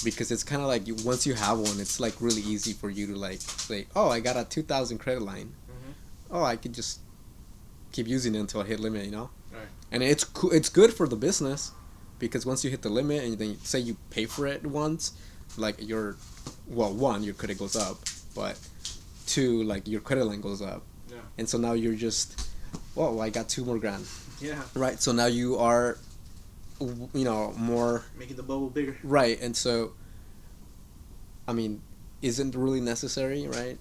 because it's kind of like once you have one, it's like really easy for you to like say, oh, I got a 2,000 credit line. Oh, I could just keep using it until I hit limit, Right. And it's good for the business, because once you hit the limit and then say you pay for it once, like your credit goes up, but two, like your credit line goes up. Yeah. And so now you're just, whoa, I got $2 more. Yeah. Right. So now you are, more making the bubble bigger. Right. And so, I mean, isn't really necessary, right?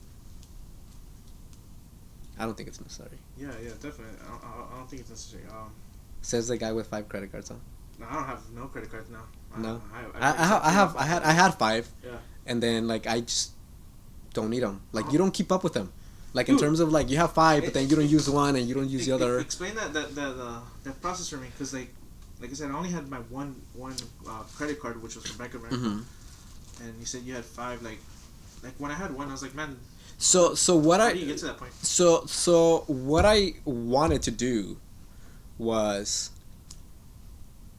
I don't think it's necessary. Yeah, definitely. I don't think it's necessary. Says the guy with 5 credit cards, huh? No, I don't have no credit cards now. No, I I had 5. Yeah. And then like I just don't need them. Like Oh. you don't keep up with them. Like in Dude. terms of like you have 5, but then you don't use one and you don't use the other. Explain that process for me, because like I said, I only had my one credit card, which was from Bank of America, and you said you had 5. Like when I had one, I was like, man. So what How I do you get to that point? so what I wanted to do was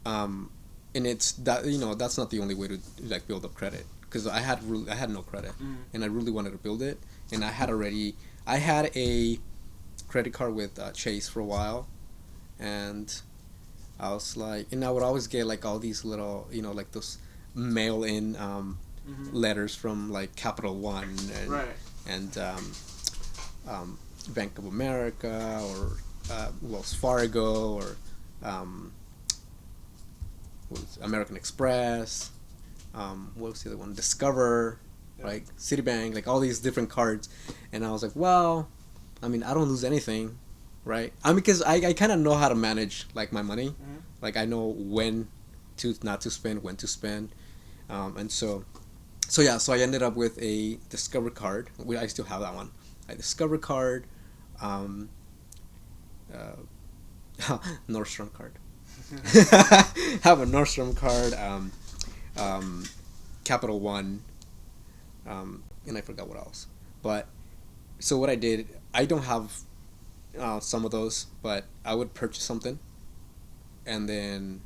and it's that that's not the only way to like build up credit, because I had no credit, and I really wanted to build it, and I had a credit card with Chase for a while, and I was like, and I would always get like all these little like those mail in letters from like Capital One and Right. and Bank of America or Wells Fargo or what was it? American Express. What was the other one? Discover, like Citibank, like all these different cards, and I was like, well, I mean, I don't lose anything, right? I mean, because I kind of know how to manage like my money, like I know when to not to spend, when to spend, and so I ended up with a Discover card. I still have that one. A Discover card, Nordstrom card. Have a Nordstrom card, Capital One, and I forgot what else. But so what I did, I don't have some of those, but I would purchase something and then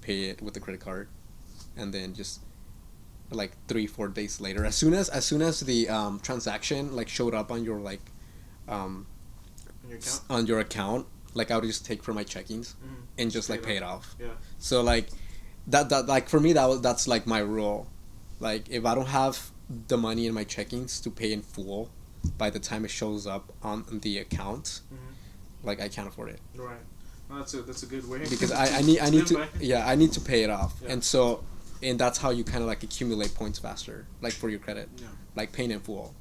pay it with the credit card, and then just like 3-4 days later, as soon as the transaction like showed up on your like on your account, like I would just take from my checkings and just like pay it off. Yeah. So like that like for me that's like my rule. Like if I don't have the money in my checkings to pay in full by the time it shows up on the account, like I can't afford it. Right. Well, that's a good way. Because I need to pay it off. Yeah. And that's how you kind of like accumulate points faster, like for your credit, like paying in full.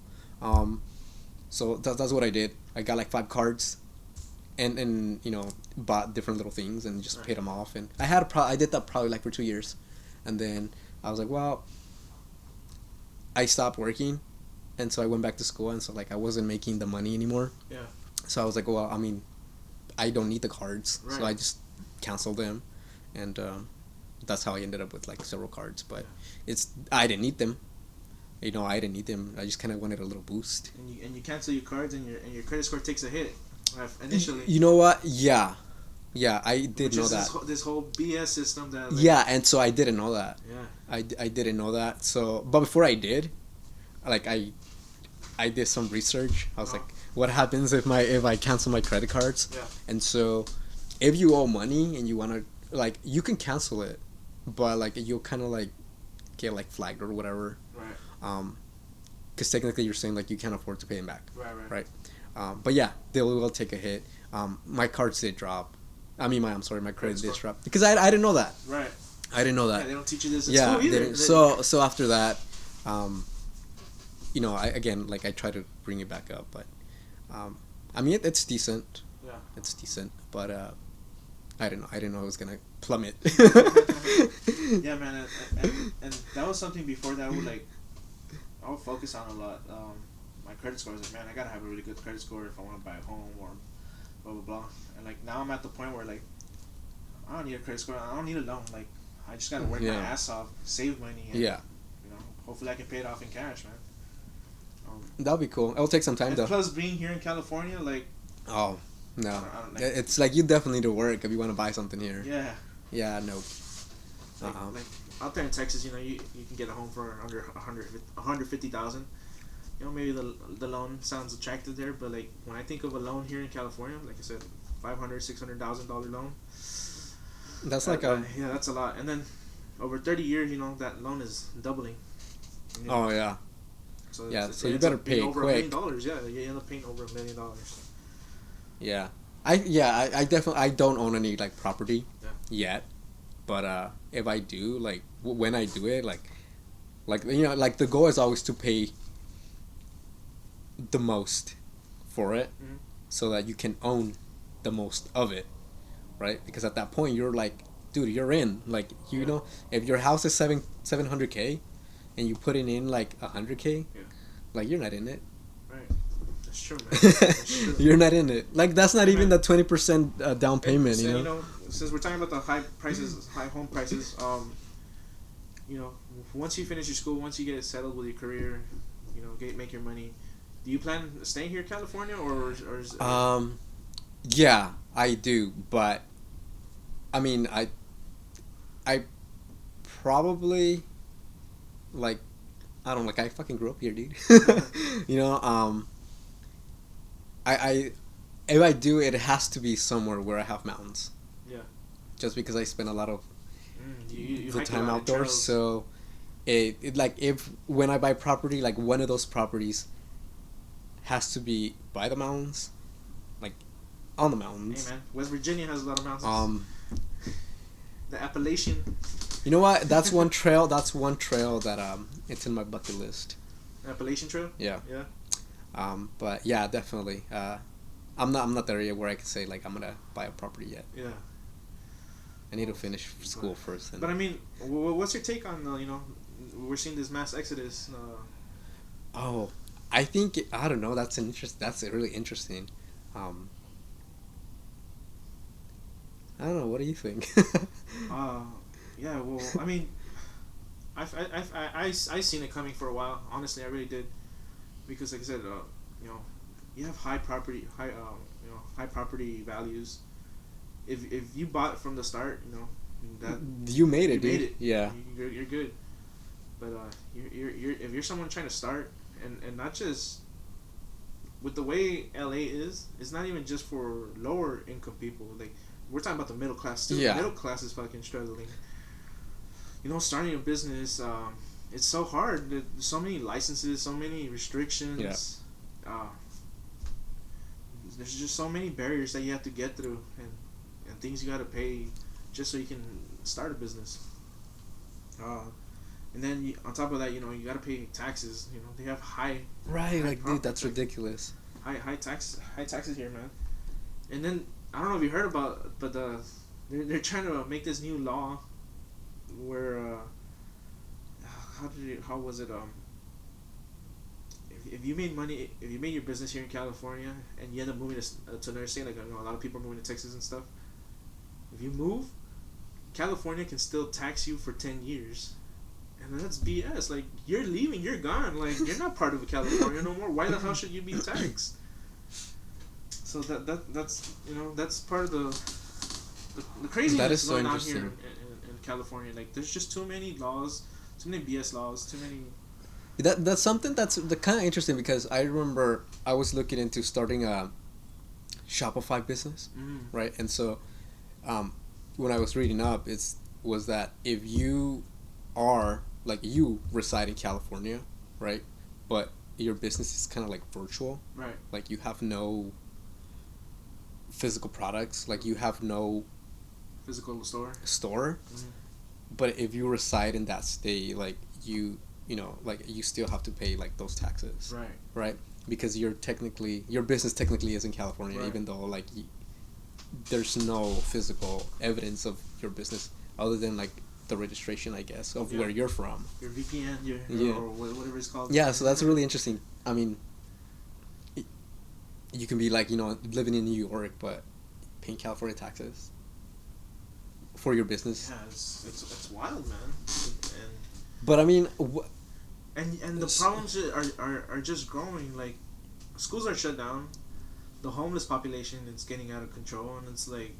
So that's what I did. I got like 5 cards, and bought different little things and just paid them off. And I did that probably like for 2 years, and then I was like, well, I stopped working, and so I went back to school, and so like I wasn't making the money anymore. Yeah. So I was like, well, I mean, I don't need the cards, so I just canceled them, and that's how I ended up with like several cards. But I didn't need them. I didn't need them. I just kind of wanted a little boost. And you cancel your cards, and your credit score takes a hit initially. You know what? Yeah, I did know that. This whole BS system that. Yeah, and so I didn't know that. Yeah. I didn't know that. So, but before I did, like I did some research. I was like, what happens if I cancel my credit cards? Yeah. And so, if you owe money and you wanna like, you can cancel it, but like you'll kind of like get like flagged or whatever. Right. Because technically you're saying like you can't afford to pay them back. Right. But yeah, they will take a hit. My cards did drop. My credit did drop because I didn't know that. Right. I didn't know that. Yeah, they don't teach you this at school either. So after that, I try to bring it back up, but it's decent. Yeah. It's decent, but I didn't know it was gonna plummet. Yeah, man, and that was something before that I would focus on a lot. My credit score, I was like, man, I gotta have a really good credit score if I want to buy a home or blah blah blah. And like now I'm at the point where like I don't need a credit score. I don't need a loan. Like I just gotta work my ass off, save money, and hopefully I can pay it off in cash, man. That'll be cool. It'll take some time though. Plus, being here in California, like. Oh no! It's like you definitely need to work if you want to buy something here. Yeah. Yeah. No. Like out there in Texas, you can get a home for under $150,000. Maybe the loan sounds attractive there, but like when I think of a loan here in California, like I said, $500,000-$600,000 loan. That's that's a lot. And then over 30 years, that loan is doubling. Oh yeah. So so you better pay it over quick. $1 million. Yeah, you end up paying over $1 million. Yeah, I definitely I don't own any like property yet, but if I do, like when I do it, like the goal is always to pay the most for it, so that you can own the most of it, right? Because at that point you're like, dude, you're in. Like, you know, if your house is 700K and you put it in like 100K, like, you're not in it. Right. That's true, man. That's true. You're not in it. Like, that's not even the 20% down payment. So, you know, since we're talking about the high prices, high home prices, you know, once you finish your school, once you get settled with your career, you know, make your money, do you plan staying here in California or is yeah, I do, but I mean, I probably, like, I don't, like, I fucking grew up here, dude. You know, I if I do, it has to be somewhere where I have mountains. Yeah. Just because I spend a lot of you the hike a time lot of outdoors, trails. so it like, if when I buy property, like, one of those properties has to be by the mountains, like, on the mountains. Hey man, West Virginia has a lot of mountains. The Appalachian. You know what? That's one trail. That's one trail that it's in my bucket list. Appalachian Trail. Yeah. Yeah. But yeah, definitely. I'm not there yet where I can say, like, I'm gonna buy a property yet. Yeah. I need to finish school first. But I mean, what's your take on you know, we're seeing this mass exodus. Oh, I think I don't know. That's really interesting. I don't know. What do you think? Yeah. Well, I mean, I seen it coming for a while. Honestly, I really did, because like I said, you know, you have high property values. If you bought from the start, you know, that you made it, you dude. made it. Yeah. You're good. But you're if you're someone trying to start, and not just with the way LA is, it's not even just for lower income people. Like, we're talking about the middle class too. Yeah. Middle class is fucking struggling. You know, starting a business, it's so hard. There's so many licenses, so many restrictions. Yeah. There's just so many barriers that you have to get through, and things you got to pay just so you can start a business. And then on top of that, you know, you got to pay taxes. You know, they have high. Right, high like, dude, that's ridiculous. High taxes here, man. And then I don't know if you heard about, but they're trying to make this new law where how was it if you made money, if you made your business here in California and you end up moving to another state, like, you know, a lot of people are moving to Texas and stuff. If you move, California can still tax you for 10 years. And that's BS. Like, you're leaving, you're gone. Like, you're not part of California no more. Why the hell should you be taxed? So that's you know, that's part of the craziness going on here in California. Like, there's just too many laws, too many BS laws, too many. That's something that's kind of interesting, because I remember I was looking into starting a Shopify business, right? And so, when I was reading up, was that if you are, like, you reside in California, right, but your business is kind of like virtual, right? Like, you have no physical products, like, you have no physical store. But if you reside in that state, like, you know, like, you still have to pay, like, those taxes, right, because your business technically is in California, even though, like, there's no physical evidence of your business other than, like, the registration, I guess, of where you're from, your VPN, or whatever it's called. Yeah, so that's really interesting. I mean, you can be, like, you know, living in New York but paying California taxes for your business. Yeah, it's wild, man. But I mean, and the problems are just growing. Like, schools are shut down, the homeless population is getting out of control, and it's like,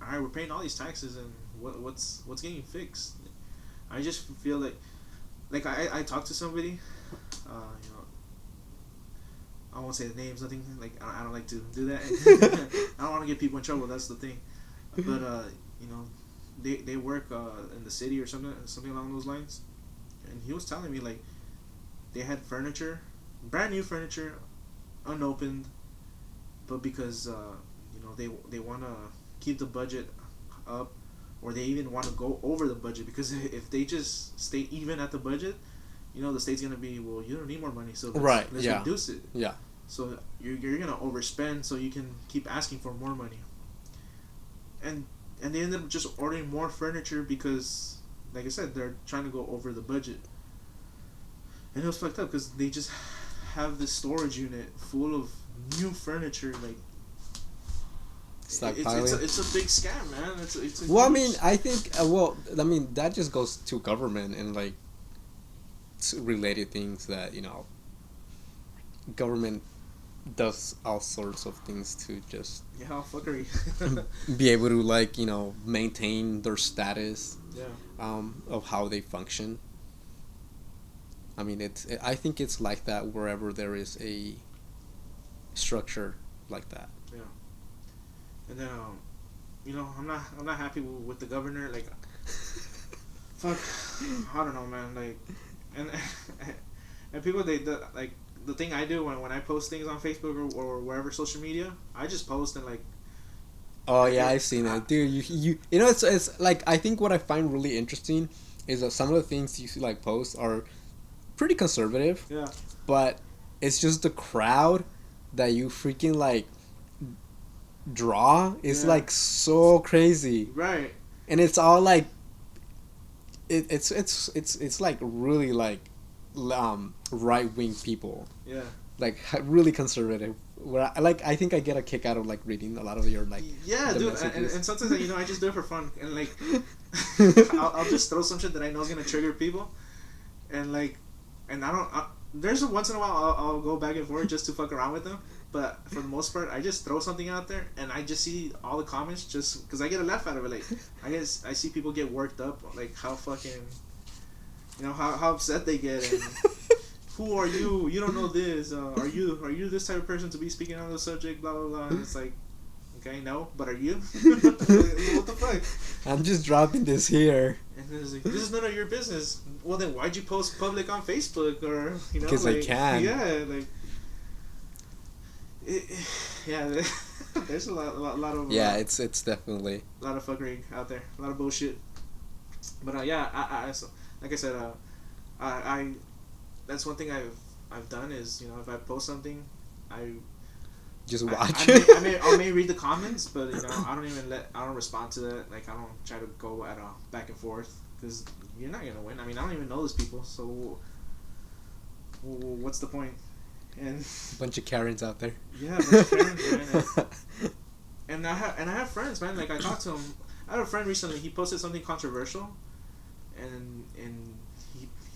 all right, we're paying all these taxes, and what's getting fixed? I just feel like I talked to somebody, you know, I won't say the names, nothing, like, I don't like to do that. I don't want to get people in trouble. That's the thing. But you know, they work in the city or something along those lines, and he was telling me, like, they had furniture, brand new furniture, unopened, but because you know, they want to keep the budget up, or they even want to go over the budget, because if they just stay even at the budget, you know, the state's gonna be, well, you don't need more money, so let's reduce it. Yeah. So you're gonna overspend so you can keep asking for more money. And they end up just ordering more furniture because, like I said, they're trying to go over the budget. And it was fucked up because they just have this storage unit full of new furniture. Like, Stockpiling. it's a big scam, man. It's a Well, I huge... mean, I think that just goes to government and like related things that government does all sorts of things to just Yeah, fuckery. be able to like maintain their status Yeah. of how they function. I mean, I think it's like that wherever there is a structure like that. Yeah. And then I'm not happy with the governor. Like, fuck, I don't know, man. Like, and and people like the thing I do when I post things on Facebook or wherever social media, I just post and like. Oh yeah, I've seen it, dude. It's like, I think what I find really interesting is that some of the things you like post are pretty conservative. Yeah. But it's just the crowd that you freaking like draw is like so crazy. Right. And it's all like it's like really like right wing people. Yeah. Like really conservative. Where I think I get a kick out of like reading a lot of your like dude, and sometimes I just do it for fun and like I'll just throw some shit that I know is gonna trigger people, and like, and there's once in a while I'll go back and forth just to fuck around with them, but for the most part I just throw something out there and I just see all the comments just because I get a laugh out of it. Like, I see people get worked up, like how fucking how upset they get and. Who are you? You don't know this. Are you this type of person to be speaking on the subject? Blah blah blah. And it's like, okay, no, but are you? What the fuck? I'm just dropping this here. And it's like, this is none of your business. Well, then why'd you post public on Facebook or Because like, I can. Yeah, like. Yeah, there's a lot of. Yeah, it's definitely a lot of fuckery out there. A lot of bullshit. But yeah, I like I said, I that's one thing I've done is if I post something, I just watch it. it. I may read the comments, but I don't respond to that. Like, I don't try to go at a back and forth because you're not gonna win. I mean, I don't even know those people, so what's the point? And bunch of Karens out there. Yeah, a bunch of Karens, man. And I have friends, man. Like, I talked to him. I had a friend recently. He posted something controversial, and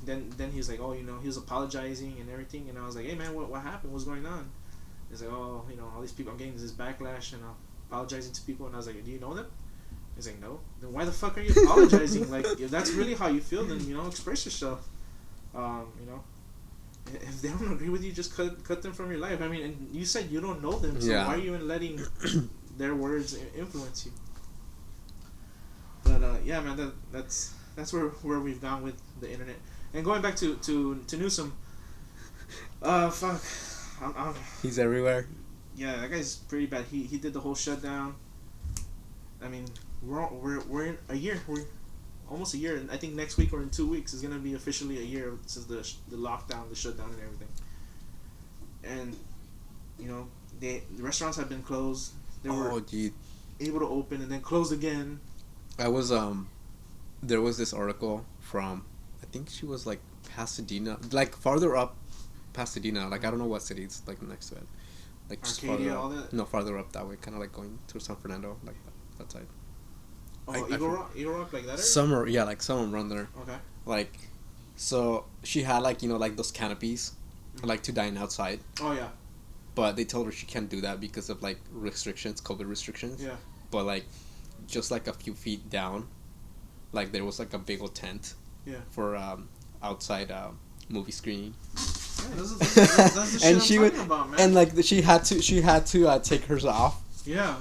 then he was like, oh, he was apologizing and everything, and I was like, hey man, what happened? What's going on? He's like, oh, all these people, I'm getting this backlash and I'm apologizing to people, and I was like, do you know them? He's like, no. Then why the fuck are you apologizing? Like, if that's really how you feel, then express yourself. If they don't agree with you, just cut them from your life. I mean, and you said you don't know them, so why are you even letting their words influence you? But yeah, man, that's where we've gone with the internet. And going back to Newsom, fuck, he's everywhere. Yeah, that guy's pretty bad. He did the whole shutdown. I mean, we're in a year. We're almost a year, and I think next week or in 2 weeks is gonna be officially a year since the lockdown, the shutdown, and everything. And the restaurants have been closed. They were able to open and then close again. I was there was this article from, I think she was like Pasadena, like farther up Pasadena, like I don't know what city it's like next to it, like just Arcadia, farther up. all that? No, farther up that way, kind of like going through San Fernando, like that side. Oh, Eagle Rock, like that area? Summer, yeah, like some run there. Okay. Like, so she had like like those canopies, like to dine outside. Oh yeah. But they told her she can't do that because of like restrictions, COVID restrictions. Yeah. But like, just like a few feet down, like there was like a big old tent. Yeah. For outside movie screening. Yeah, that's the shit and she I'm talking about, man. And like she had to take hers off. Yeah.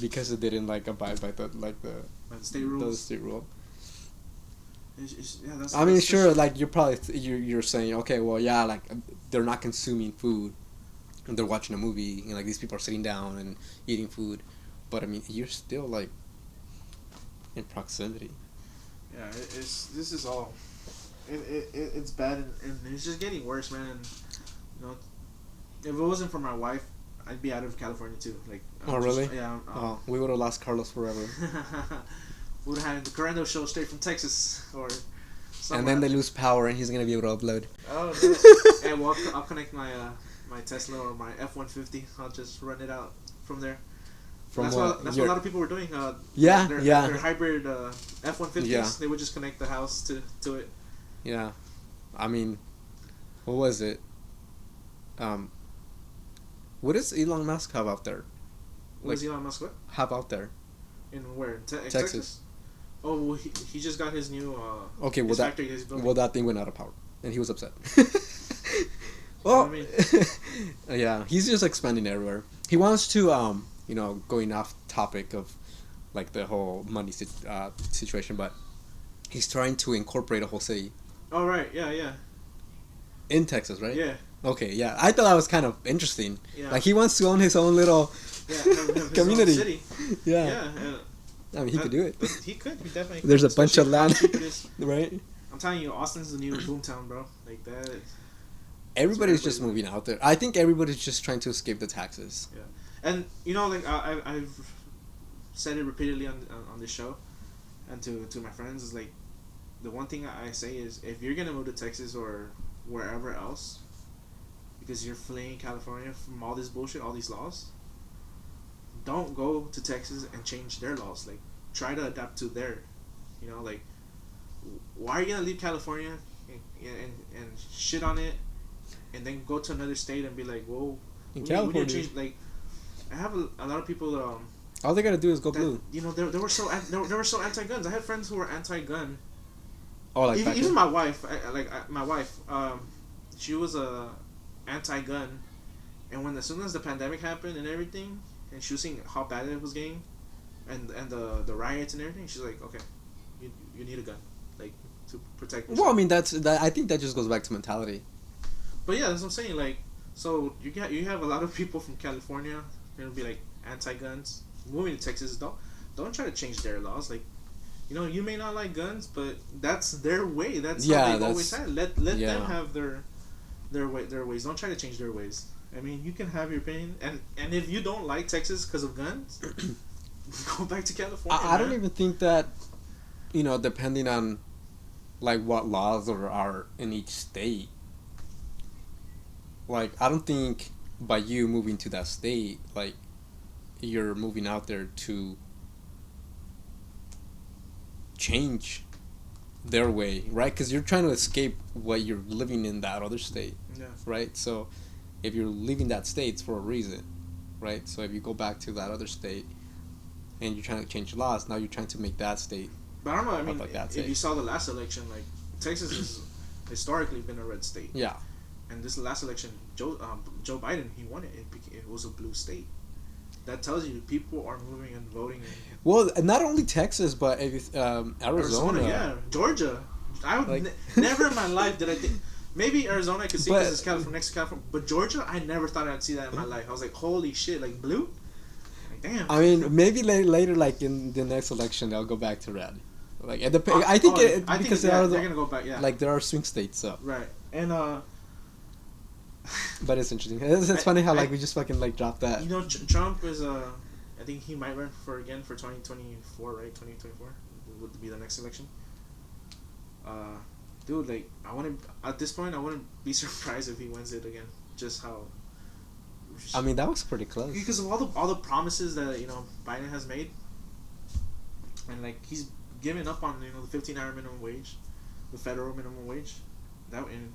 Because it didn't like abide by the state rules. The state rule. Yeah, that's. I mean, sure. Like you're saying, okay, well, yeah, like they're not consuming food, and they're watching a movie, and like these people are sitting down and eating food, but I mean, you're still like in proximity. Yeah, this is all. It's bad and it's just getting worse, man. And If it wasn't for my wife, I'd be out of California too. Like. Oh really? Yeah. Oh, we would have lost Carlos forever. Would have had the Carrendo Show straight from Texas or. And then they lose power, and he's gonna be able to upload. Oh no! Hey, well, I'll connect my my Tesla or my F-150. I'll just run it out from there. That's what a lot of people were doing. Their hybrid F-150s. Yeah. They would just connect the house to it. Yeah, I mean, what was it? What does Elon Musk have out there? What does Elon Musk what? Have out there? In where? In Texas. Texas? Oh, well, he just got his new okay, well, factory he's building. Well, that thing went out of power, and he was upset. Well, I mean. Yeah, he's just expanding everywhere. He wants to, going off topic of, like, the whole money situation, but he's trying to incorporate a whole city. Oh, right, yeah. In Texas, right? Yeah. Okay, yeah. I thought that was kind of interesting. Yeah. Like, he wants to own his own little community. His own city. Yeah. I mean, he could do it. He could. He definitely could. There's a bunch of land. Right? I'm telling you, Austin's the new boomtown, bro. Like that. Everybody's just moving out there. I think everybody's just trying to escape the taxes. Yeah. And, like, I've said it repeatedly on this show and to my friends is, like, the one thing I say is if you're going to move to Texas or wherever else because you're fleeing California from all this bullshit, all these laws, don't go to Texas and change their laws. Like, try to adapt to their, like, why are you gonna leave California and shit on it, and then go to another state and be like, whoa, we need to change. Like, I have a lot of people. All they gotta do is go blue. They were so anti-guns. I had friends who were anti-gun. Oh, like even my wife. My wife. She was anti-gun, and as soon as the pandemic happened and everything. And she was seeing how bad it was getting, and the riots and everything. She's like, okay, you need a gun, like, to protect yourself. Well, I mean I think that just goes back to mentality. But yeah, that's what I'm saying. Like, so you have a lot of people from California. They'll be like anti-guns. Moving to Texas, don't try to change their laws. Like, you may not like guns, but that's their way. That's how they've always had. Let them have their ways. Don't try to change their ways. I mean, you can have your opinion, and if you don't like Texas because of guns, go back to California. I don't even think that, depending on, like, what laws are in each state. Like, I don't think by you moving to that state, like, you're moving out there to change their way, right? Because you're trying to escape what you're living in that other state, right? So if you're leaving that state, it's for a reason, right? So if you go back to that other state and you're trying to change laws, now you're trying to make that state. But I don't know. I mean, like if you saw the last election, like, Texas has historically been a red state. Yeah. And this last election, Joe Biden, he won it. It was a blue state. That tells you people are moving and voting. Well, not only Texas, but Arizona. Yeah, Georgia. I would never in my life did I think. Maybe Arizona I could see because it's California, next to California. But Georgia, I never thought I'd see that in my life. I was like, holy shit, like blue? Like, damn. I mean, maybe later, like in the next election, they'll go back to red. Like, I think because they're going to go back, yeah. Like, there are swing states, so. Right. And, but it's interesting. It's funny how, like, we just fucking, like, dropped that. Trump is, I think he might run for 2024, right? 2024 would be the next election. Dude, like, at this point, I wouldn't be surprised if he wins it again. Just how. I mean, that was pretty close. Because of all the promises that Biden has made, and like he's given up on the 15-hour minimum wage, the federal minimum wage, and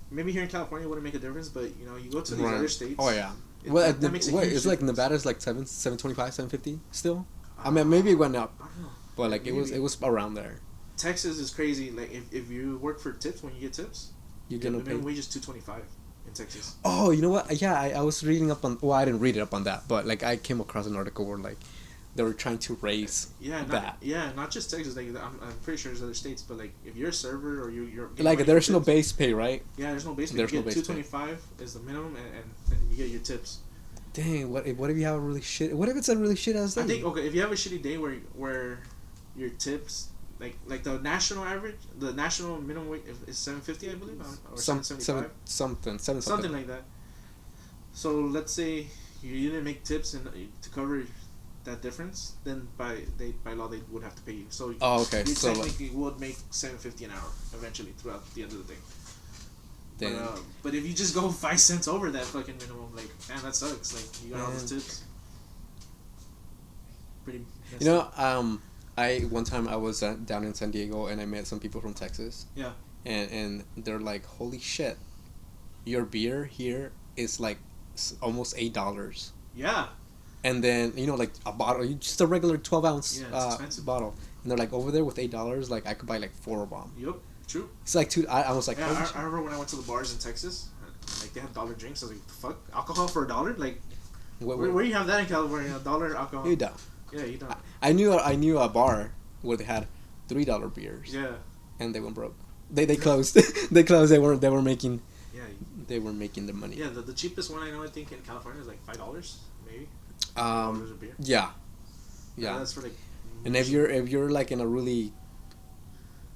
maybe here in California it wouldn't make a difference, but you go to these other states. Oh yeah. That makes a huge difference. Like Nevada's like 725, 750 still. I mean, maybe it went up, I don't know. But like maybe. it was around there. Texas is crazy. Like if you work for tips, when you get tips, you're gonna pay. Minimum wage is $225 in Texas. Oh, you know what? Yeah, I was reading up on. Well, I didn't read it up on that, but like I came across an article where like they were trying to raise that. Not just Texas. Like I'm pretty sure there's other states, but like if you're a server or you're like there's no base pay, right? Yeah, there's no base pay. There's no base pay. $225 is the minimum, and you get your tips. Dang, what if you have a really shit? What if it's a really shit ass day? I think if you have a shitty day where your tips. Like the national average, the national minimum wage is $750, I believe, or $775. Something like that. So let's say you didn't make tips and to cover that difference, then by law they would have to pay you. So Okay. you So technically would make $7.50 an hour eventually throughout the end of the day. then, But if you just go 5 cents over that fucking minimum, like, man, that sucks. Like, you got all those tips. Pretty. you know, I one time I was down in San Diego and I met some people from Texas. Yeah. And they're like, holy shit, your beer here is like almost $8. Yeah. And then like a bottle, just a regular 12-ounce bottle, and they're like, over there with $8, like I could buy like 4 of them. Yep. True. It's like two. I was like, yeah, I remember when I went to the bars in Texas, like they had dollar drinks. I was like, the fuck, alcohol for $1? Like, where you have that in California? $1 alcohol? You don't. Yeah, you don't. I knew a bar where they had $3 beers. Yeah. And they went broke. They closed. They closed. They were making. Yeah. They were making the money. Yeah, the cheapest one I know, I think in California is like $5 maybe. $5 a beer. Yeah. Yeah. That's for like. And if you're like in a really,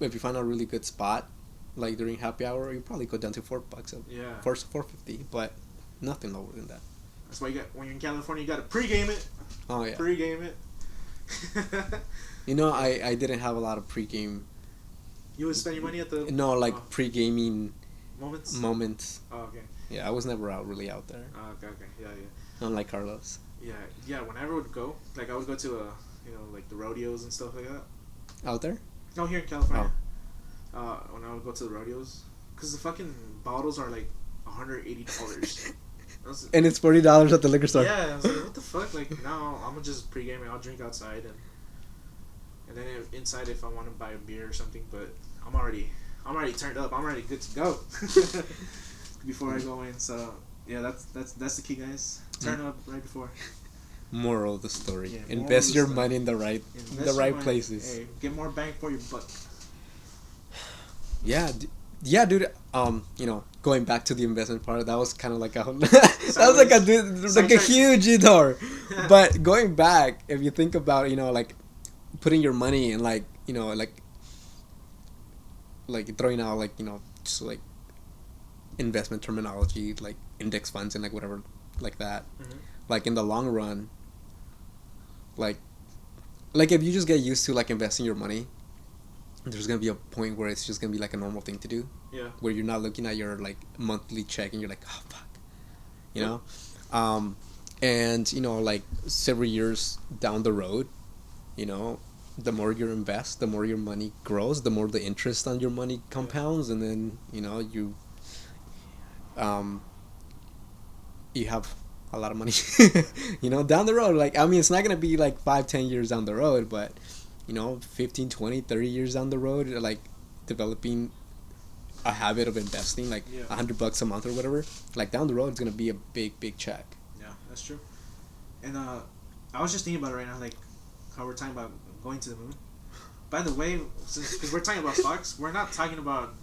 if you find a really good spot, like during happy hour, you probably go down to $4. Yeah. $4.50, but nothing lower than that. That's why when you're in California, you gotta pregame it. Oh yeah. Pregame it. I didn't have a lot of pregame. You would spend your money at the. No, like pre-gaming moments. Oh, okay. Yeah, I was never really out there. Oh, okay. Yeah. Unlike Carlos. Yeah. Whenever I would go, like I would go to like the rodeos and stuff like that. Out there? No, here in California. Oh. When I would go to the rodeos, because the fucking bottles are like $180. And it's $40 at the liquor store. Yeah, I was like, what the fuck? Like, no, I'm gonna just pregame it. I'll drink outside and then inside if I want to buy a beer or something. But I'm already turned up. I'm already good to go before I go in. So yeah, that's the key, guys. Turn up right before. Moral of the story: yeah, invest your money in the right places. Hey, get more bang for your buck. Yeah, dude. Going back to the investment part, that was kind of like a a huge detour. But going back, if you think about like putting your money in like throwing out just like investment terminology like index funds and like whatever like that, like in the long run, like if you just get used to like investing your money, there's gonna be a point where it's just gonna be like a normal thing to do. Yeah. Where you're not looking at your like monthly check and you're like, oh fuck, know, and like several years down the road, the more you invest, the more your money grows, the more the interest on your money compounds, and then you have a lot of money, down the road. Like, I mean, it's not gonna be like 5-10 years down the road, but 15, 20, 30 years down the road, like developing a habit of investing, like $100 a month or whatever, like down the road, it's gonna be a big check. Yeah, that's true. And I was just thinking about it right now, like how we're talking about going to the moon. By the way, because we're talking about stocks, we're not talking about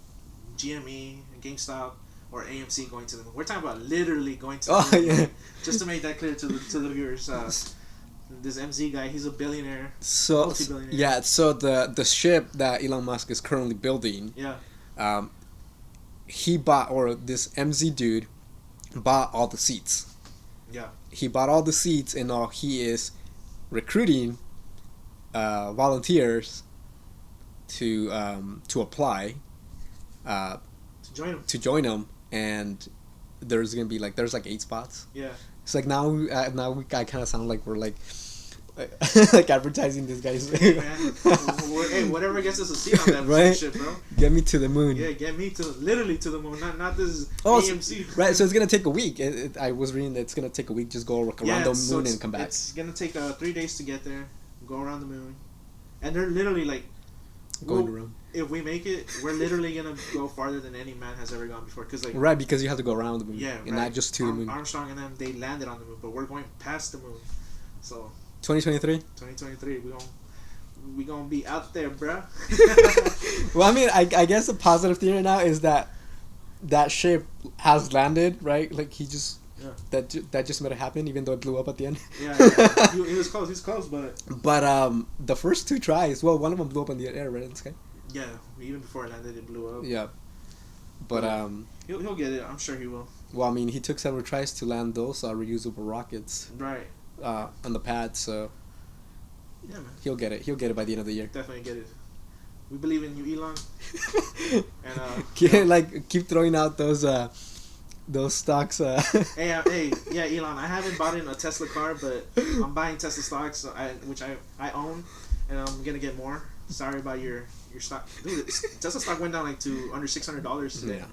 GME, GameStop, or AMC going to the moon. We're talking about literally going to the moon. Yeah. Just to make that clear to the viewers. This MZ guy, he's a billionaire, multi-billionaire. Yeah, so the ship that Elon Musk is currently building, he bought, or this MZ dude bought all the seats. Yeah. He bought all the seats, and now he is recruiting volunteers to apply to join him, and there's gonna be there's 8 spots. Yeah. It's like now we kind of sound like we're like advertising this guy's. Hey, man. Hey, whatever gets us a seat on that right? shit, bro. Get me to the moon. Yeah, get me literally to the moon. Not this AMC. Right, so it's gonna take a week. I was reading that it's gonna take a week. Just go around the moon and come back. It's gonna take 3 days to get there. Go around the moon, and they're literally going around. If we make it, we're literally gonna go farther than any man has ever gone before. Cause right, because you have to go around the moon. Yeah, and not just to the moon. Armstrong and them, they landed on the moon, but we're going past the moon. So 2023. 2023, we gonna be out there, bruh. Well, I mean, I guess the positive thing right now is that ship has landed, right? Like he just that just might have happened, even though it blew up at the end. Yeah. He was close. He's close, but the first 2 tries, well, one of them blew up in the air, right in the sky. Yeah, even before it landed, it blew up. Yeah, but he'll get it. I'm sure he will. Well, I mean, he took several tries to land those reusable rockets. Right. On the pad, so. Yeah, man. He'll get it. He'll get it by the end of the year. Definitely get it. We believe in you, Elon. And keep throwing out those stocks. Hey, yeah, Elon. I haven't bought in a Tesla car, but I'm buying Tesla stocks, which I own, and I'm gonna get more. Sorry about your stock, dude. Tesla stock went down like to under $600 today. Yeah.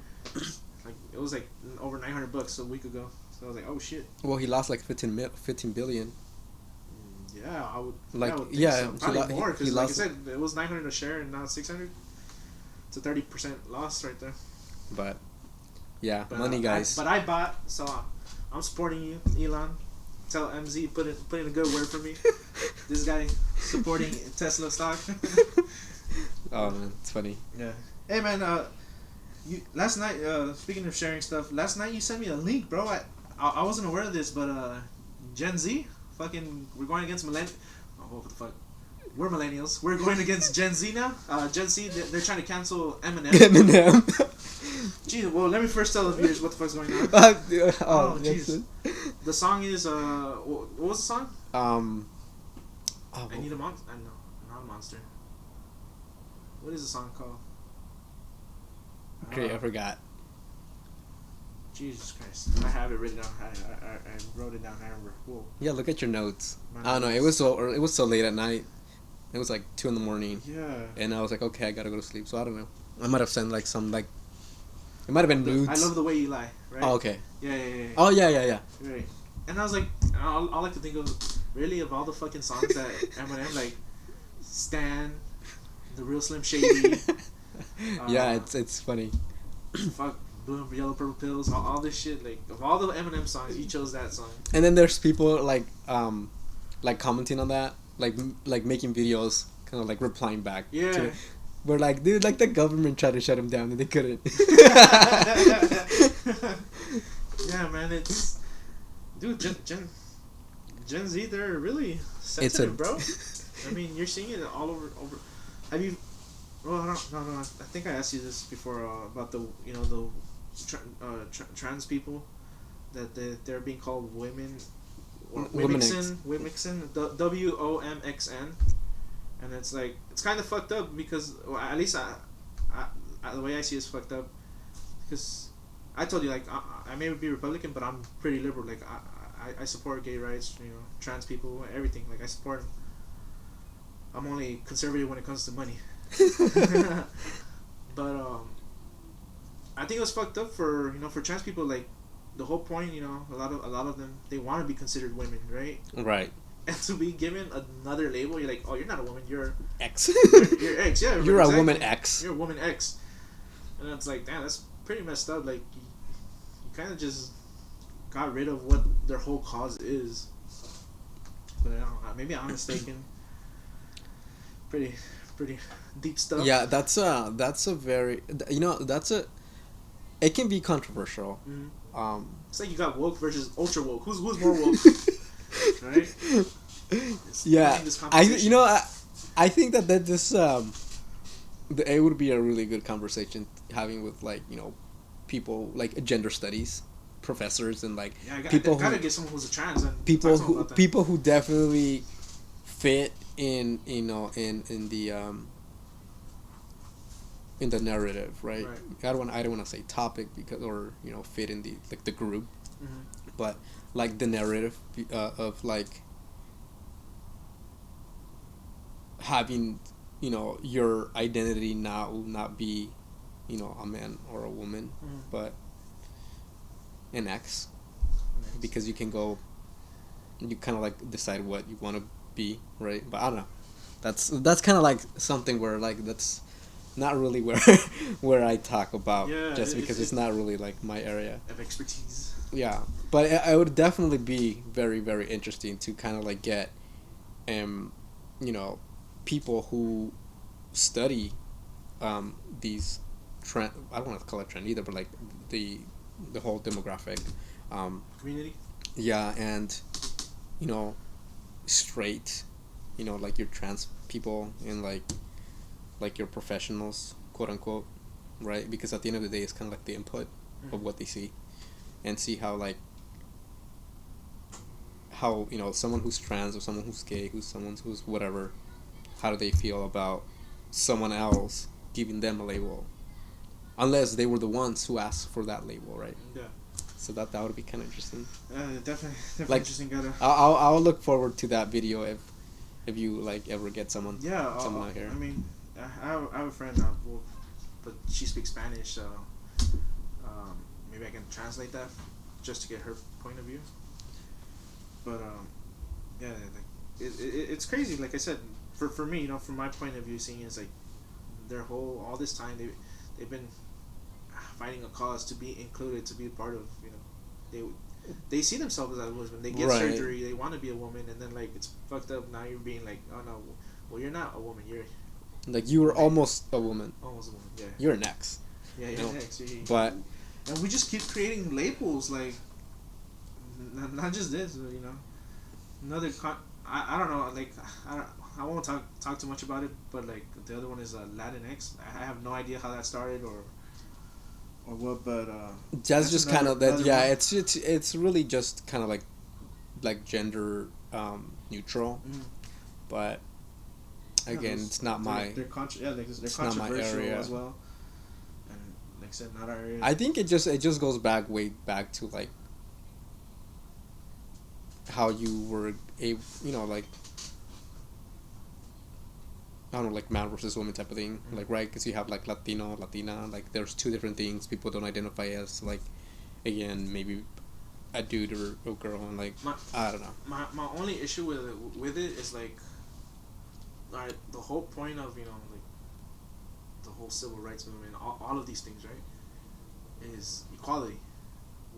Like it was like over $900 a week ago. So I was like, oh shit. Well, he lost like 15 billion. Yeah, I would. Like, I would think yeah, so. Probably more because, like I lost said, it was $900 a share and now it's $600. It's a 30% loss right there. But yeah, money, guys. But I bought, so I'm supporting you, Elon. Tell MZ put in a good word for me. This guy supporting Tesla stock. Oh man, it's funny. Yeah. Hey man, you last night. Speaking of sharing stuff, last night you sent me a link, bro. I wasn't aware of this, but Gen Z, fucking, we're going against millennials. Oh, what the fuck? We're millennials. We're going against Gen Z now. Gen Z, they're trying to cancel Eminem. Eminem. Gee, well, let me first tell the viewers what the fuck's going on. Oh, jeez. The song is what was the song? I need a monster. No, not a monster. What is the song called? Okay, I forgot. Jesus Christ! I have it written down. I wrote it down. I remember. Whoa. Yeah, look at your notes. I don't know. It was so late at night. It was like 2 a.m. Yeah. And I was like, okay, I gotta go to sleep. So I don't know. I might have sent like some like. It might have been nudes. I love the way you lie. Right. Oh, okay. Yeah. Oh yeah. Right. And I was like, I like to think of really of all the fucking songs that Eminem like, Stan, The Real Slim Shady. Yeah, it's funny. Fuck. Blue and Yellow Purple Pills, all this shit. Like of all the Eminem songs, you chose that song. And then there's people like commenting on that, like making videos, kind of like replying back. Yeah. To it. We're like, dude, like the government tried to shut him down and they couldn't. Yeah, man, it's dude, Gen Z, they're really sensitive, bro. I mean, you're seeing it all over. Have you? Well, no. I think I asked you this before about the trans people that they're being called women. Womixen, WOMXN, and it's like it's kind of fucked up because, well, at least I the way I see it's fucked up because I told you like I may be Republican, but I'm pretty liberal. Like I support gay rights, trans people, everything. Like I support them. I'm only conservative when it comes to money. But I think it was fucked up for for trans people. Like the whole point, a lot of them, they want to be considered women, right? Right. And to be given another label, you're like, oh, you're not a woman, you're X. you're X, yeah. You're exactly. a woman X. You're a woman X, and it's like, damn, that's pretty messed up. Like you kind of just got rid of what their whole cause is. But I don't know, maybe I'm mistaken. Pretty deep stuff. Yeah, that's a very it can be controversial. Mm-hmm. It's like you got woke versus ultra woke. Who's more woke? Right? Yeah, I think that this it would be a really good conversation having with people like gender studies professors and like people gotta get someone who's a trans and people who definitely fit in the narrative, right? I don't want to say topic because fit in the group, mm-hmm. but like the narrative of like having your identity now will not be a man or a woman, mm-hmm. but an X, because you can go, you kind of like decide what you want to be, right? But I don't know, that's kind of like something where like that's not really where I talk about, just because it's not really like my area of expertise. Yeah, but it would definitely be very, very interesting to kind of like get people who study these trend, I don't want to call it trend either, but like the whole demographic community. Yeah, and straight, like your trans people and like your professionals, quote unquote, right? Because at the end of the day, it's kind of like the input of what they see. and see how like how someone who's trans or someone who's gay, who's whatever, how do they feel about someone else giving them a label, unless they were the ones who asked for that label, right? Yeah. So that would be kind of interesting. Definitely like, interesting. Gotta. I'll look forward to that video if you like ever get someone. Yeah. Someone out here. I mean, I have a friend, but she speaks Spanish, so maybe I can translate that just to get her point of view. But yeah, like it's crazy. Like I said, for me, from my point of view, seeing it's like all this time they've been fighting a cause to be included, to be a part of, they see themselves as a woman. They get Right. surgery, they want to be a woman, and then like it's fucked up. Now you're being like, oh no, well you're not a woman. You're like you were almost a woman. almost a woman. Yeah. You're an ex. Yeah, you're next. But and we just keep creating labels, like not just this, another I don't know, like I won't talk too much about it, but like the other one is Latinx. I have no idea how that started or what, but that's just kind of that. Yeah, one. it's really just kind of like gender neutral, but again, it's not my. They're it's controversial not my area as well, and like I said, not our area. I think it just goes way back to like how you were able, like I don't know, like man versus woman type of thing, like right? Because you have like Latino, Latina, like there's two different things. People don't identify as like, again, maybe a dude or a girl, and like I don't know. My only issue with it is like, alright, the whole point of like the whole civil rights movement, all of these things, right, is equality.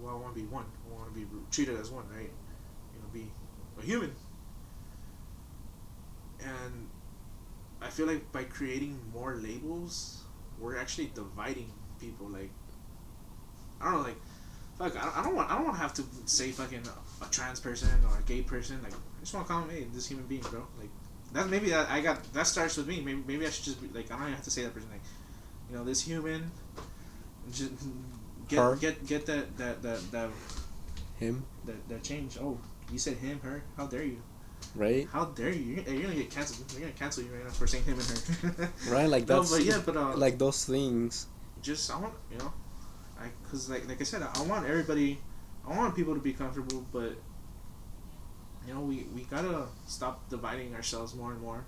Well, I want to be one. I want to be treated as one, right? Be a human. And I feel like by creating more labels, we're actually dividing people. Like, I don't know, like, fuck, I don't want to have to say fucking a trans person or a gay person. Like, I just want to call them, hey, this human being, bro. Like, that starts with me. Maybe I should just be like, I don't even have to say that person. Like, this human. Just get that him that change. Oh, you said him, her. How dare you? Right? How dare you? You're gonna get canceled. They're gonna cancel you right now for saying him and her. Right, like that's. No, but like those things. Just I want cause like I said, I want everybody, I want people to be comfortable, but we gotta stop dividing ourselves more and more.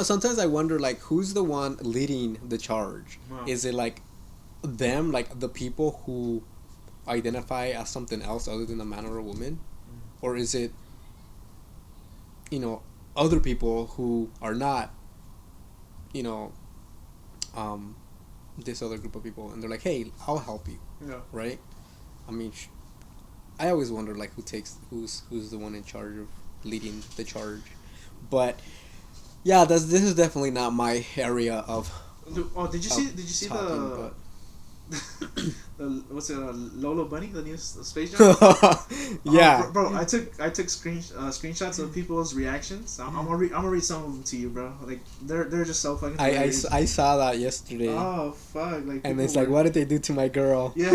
Sometimes I wonder like who's the one leading the charge. Wow. Is it like them, like the people who identify as something else other than a man or a woman, or is it other people who are not this other group of people, and they're like, hey, I'll help you. Yeah. Right? I mean, I always wonder like who's the one in charge of leading the charge, but yeah, this is definitely not my area of. Oh, did you see talking, the what's it, Lolo Bunny, the new Space Jam? Yeah, bro, I took screenshots of people's reactions. I'm gonna read some of them to you, bro. Like they're just so fucking hilarious. I saw that yesterday. Oh fuck! Like, and it's like, what did they do to my girl? Yeah.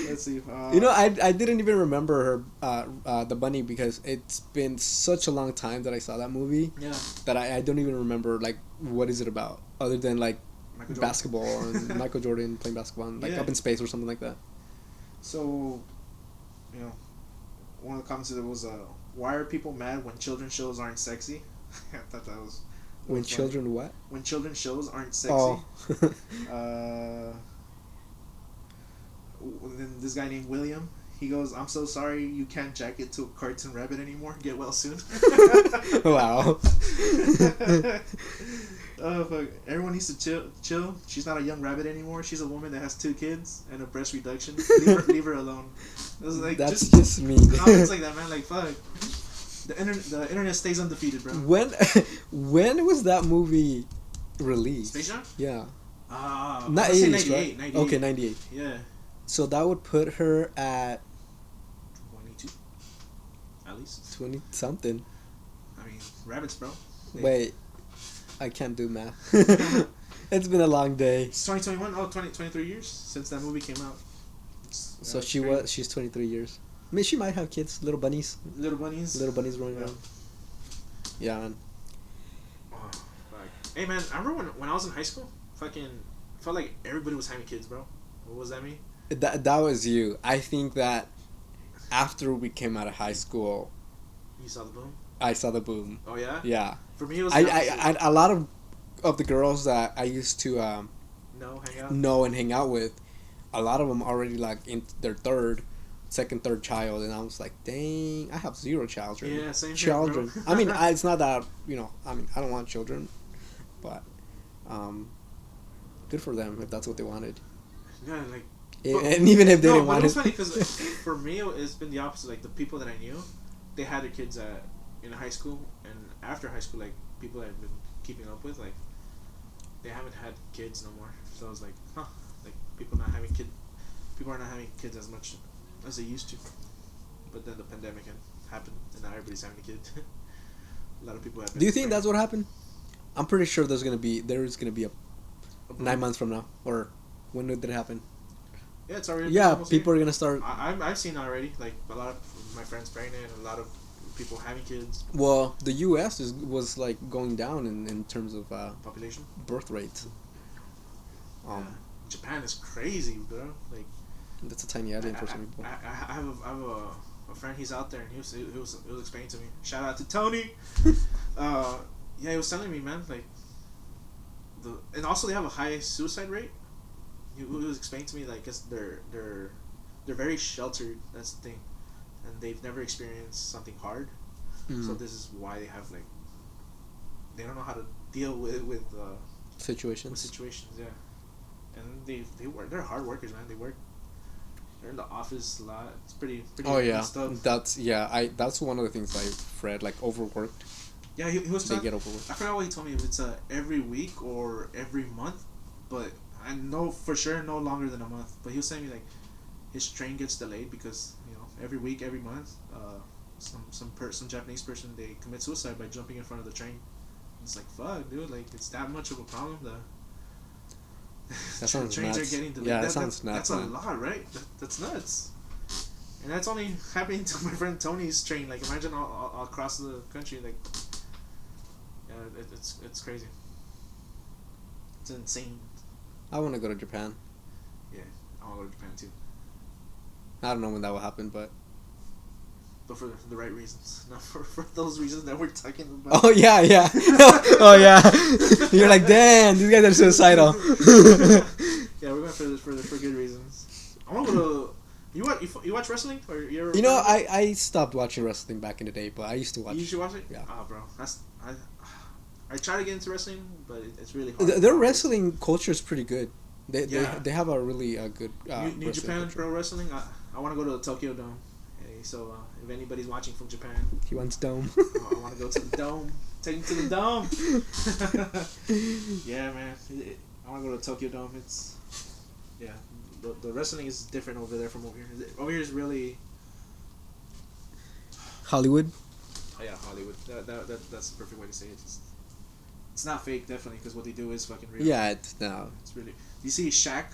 Let's see. I didn't even remember her the bunny, because it's been such a long time that I saw that movie. Yeah. That I don't even remember like what is it about, other than like basketball and Michael Jordan playing basketball and like up in space or something like that. So, one of the comments there was, why are people mad when children's shows aren't sexy? I thought that was. When children what? When children's shows aren't sexy. Oh. Then this guy named William, he goes, I'm so sorry you can't jack it to a cartoon rabbit anymore. Get well soon. Wow. Oh fuck! Everyone needs to chill. She's not a young rabbit anymore. She's a woman that has 2 kids and a breast reduction. Leave her alone. It was like, that's just me. Comments like that, man. Like fuck. The internet stays undefeated, bro. When was that movie released? Space Jam? Yeah. Not 80s, right? 98. Okay, 98. Yeah. So that would put her at 22. At least 20 something. I mean, rabbits, bro. Wait, I can't do math. It's been a long day. It's 2021. Oh, 23 years since that movie came out. It's So she's 23 years. I mean, she might have kids, little bunnies. Little bunnies. Little bunnies running around. Yeah, man. Oh, hey, man, I remember when I was in high school, fucking felt like everybody was having kids, bro. What was that mean? That was you. I think that after we came out of high school, You saw the boom? I saw the boom. Oh, yeah? Yeah. For me, it was... I a lot of the girls that I used to know and hang out with, a lot of them already like in their third child, and I was like, dang, I have 0 children. Yeah, same children. Here, I mean, it's not that, I mean, I don't want children, but good for them if that's what they wanted. Yeah, like... And even if they didn't want it. It's it. funny because for me, it's been the opposite. Like, the people that I knew, they had their kids in high school, and after high school, like, people that I've been keeping up with, like, they haven't had kids no more. So I was like, huh, like, people are not having kids as much as they used to. But then the pandemic happened, and now everybody's having a kid. A lot of people have. Do you think that's what happened? I'm pretty sure there is gonna be a 9 months from now, or when did it happen? Yeah, it's already. Yeah, people are gonna start. I've seen already, like, a lot of my friends pregnant, a lot of people having kids. Well, the U.S. was like going down in terms of population, birth rates. Yeah. Japan is crazy, bro. Like, that's a tiny island for some people. I have a friend. He's out there, and he was explaining to me. Shout out to Tony. Yeah, he was telling me, man, like, and also they have a high suicide rate. He was explaining to me, like, cause they're very sheltered. That's the thing, and they've never experienced something hard. Mm-hmm. So this is why they have, like, they don't know how to deal with situations. With situations, yeah. And they work. They're hard workers, man. They work. They're in the office a lot. It's pretty. Oh yeah, stuff. That's one of the things I've read. Like, overworked. Yeah, he was. They get overworked. I forgot what he told me. If it's every week or every month, but I know for sure no longer than a month. But he was saying, like, his train gets delayed because, every week, every month, some Japanese person, they commit suicide by jumping in front of the train. It's like, fuck, dude. Like, it's that much of a problem. That sounds trains nuts. Are getting delayed. Yeah, that sounds nuts. That's a lot, right? That's nuts. And that's only happening to my friend Tony's train. Like, imagine all across the country. Like, yeah, it's crazy. It's insane. I want to go to Japan. Yeah, I want to go to Japan too. I don't know when that will happen, but for the right reasons, not for those reasons that we're talking about. Oh yeah. Oh yeah. You're like, damn, these guys are suicidal. Yeah, we're going for good reasons. I want to go to. You watch wrestling, or you ever? I stopped watching wrestling back in the day, but I used to watch. You should watch it. Yeah. Oh, bro, I try to get into wrestling, but it's really hard. Their wrestling culture is pretty good. They have a really good. New Japan culture. Pro Wrestling. I want to go to the Tokyo Dome. So if anybody's watching from Japan, he wants Dome. I want to go to the Dome. Take me to the Dome. Yeah, man. I want to go to the Tokyo Dome. It's the wrestling is different over there from over here. Over here is really Hollywood. Oh yeah, Hollywood. That's the perfect way to say it. It's not fake, definitely, because what they do is fucking real. Yeah, it's really. Do you see Shaq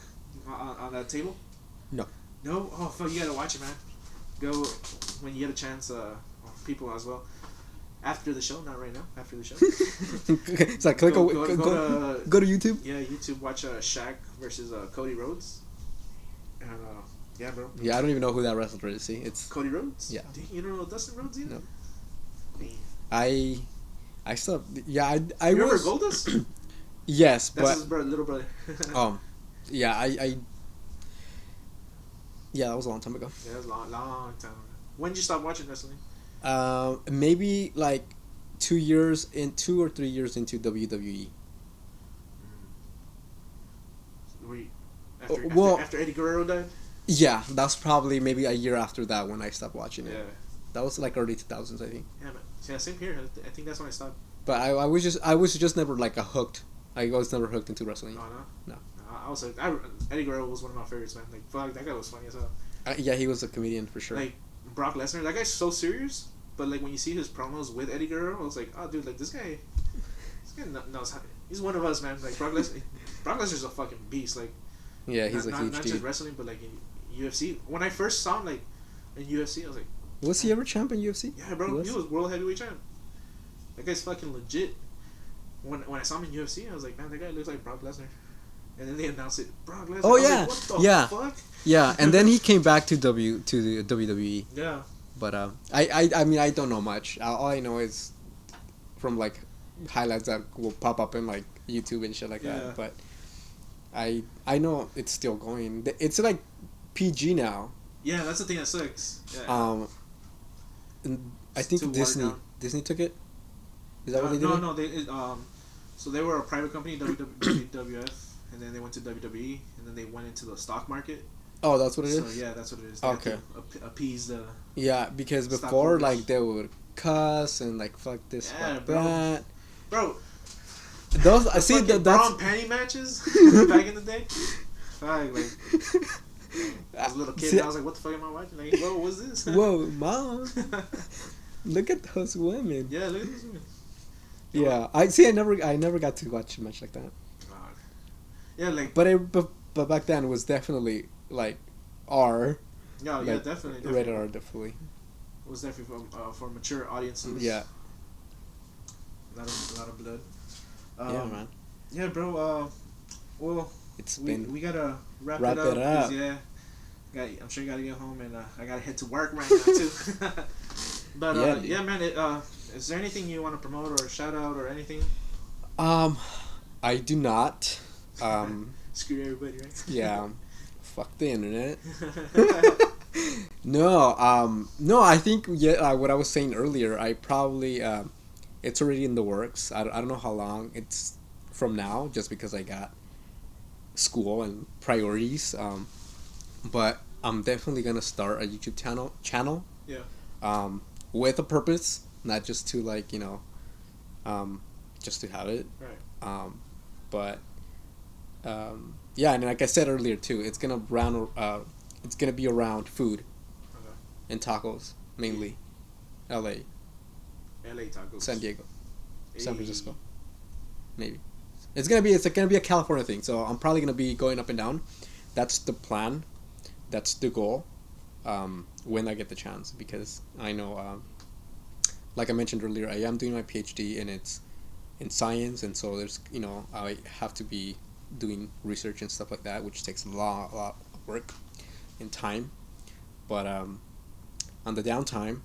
on that table? No. No? Oh fuck! You gotta watch it, man. Go when you get a chance. People as well. After the show, not right now. After the show. It's like go to YouTube. Yeah, YouTube. Watch Shaq versus Cody Rhodes. And yeah, bro. Yeah, I don't even know who that wrestler is. See, it's Cody Rhodes. Yeah. You don't know Dustin Rhodes either? No. Man. I still. Yeah, I you was. remember Goldust? Yes, That's but his little brother. Yeah, I. Yeah, that was a long time ago. Yeah, that was a long time ago. When did you stop watching wrestling? Maybe like 2 or 3 years into WWE. After Eddie Guerrero died? Yeah, that's probably maybe a year after that when I stopped watching it. Yeah. That was like early 2000s, I think. Yeah, man. Yeah, same here. I think that's when I stopped. But I was just never like hooked. I was never hooked into wrestling. Oh no. No. I was Eddie Guerrero was one of my favorites, man. Like, fuck, that guy was funny as hell. Yeah, he was a comedian for sure. Like Brock Lesnar, that guy's so serious. But like when you see his promos with Eddie Guerrero, I was like, oh dude, like this guy knows how. He's one of us, man. Like Brock Lesnar's a fucking beast. Like yeah, he's not a huge not dude. just wrestling, but like UFC. When I first saw him like in UFC, I was like, Was he ever champ in UFC? yeah, bro, he was world heavyweight champ. That guy's fucking legit. When I saw him in UFC, I was like, man, that guy looks like Brock Lesnar. And then they announced it, Brock Lesnar. Oh I was yeah, like, what the yeah, fuck? yeah. And then he came back to the WWE. Yeah. But I mean I don't know much. All I know is from like highlights that will pop up in like YouTube and shit like that. But I know it's still going. It's like PG now. Yeah, that's the thing that sucks. Yeah. And I think Disney took it. Is that what they did? No, so they were a private company, WWF, and then they went to WWE, and then they went into the stock market. Oh, that's what it is? So yeah, that's what it is. They okay. had to appease the. Yeah, because before like they would cuss and like fuck this, fuck that. Bro. Those I see that bra and panty matches back in the day. Like I was a little kid, and I was like, "What the fuck am I watching?" Like, whoa, what's this? Whoa, mom! Look at those women. Yeah, look at those women. Yeah, I see. I never got to watch much like that. Yeah, like. But back then it was definitely like R. Yeah, like, yeah, definitely. Rated R, definitely. It was definitely for mature audiences. Yeah. A lot of blood. Yeah, man. Yeah, bro. Well, we gotta wrap it up. Yeah. I'm sure you gotta get home, and I gotta head to work right now too. But yeah, man. Is there anything you want to promote or shout out or anything? I do not. Screw everybody, right? Yeah. Fuck the internet. No. I think what I was saying earlier. I probably it's already in the works. I don't know how long it's from now, just because I got school and priorities. But I'm definitely gonna start a YouTube channel. Yeah. With a purpose, not just to like just to have it. Right. But yeah, and like I said earlier too, it's gonna be around food. Okay. And tacos mainly. LA tacos. San Diego. San Francisco. Maybe. It's gonna be a California thing, so I'm probably gonna be going up and down. That's the plan. That's the goal. When I get the chance, because I know, like I mentioned earlier, I am doing my Ph.D. and it's in science, and so there's I have to be doing research and stuff like that, which takes a lot of work and time. But on the downtime,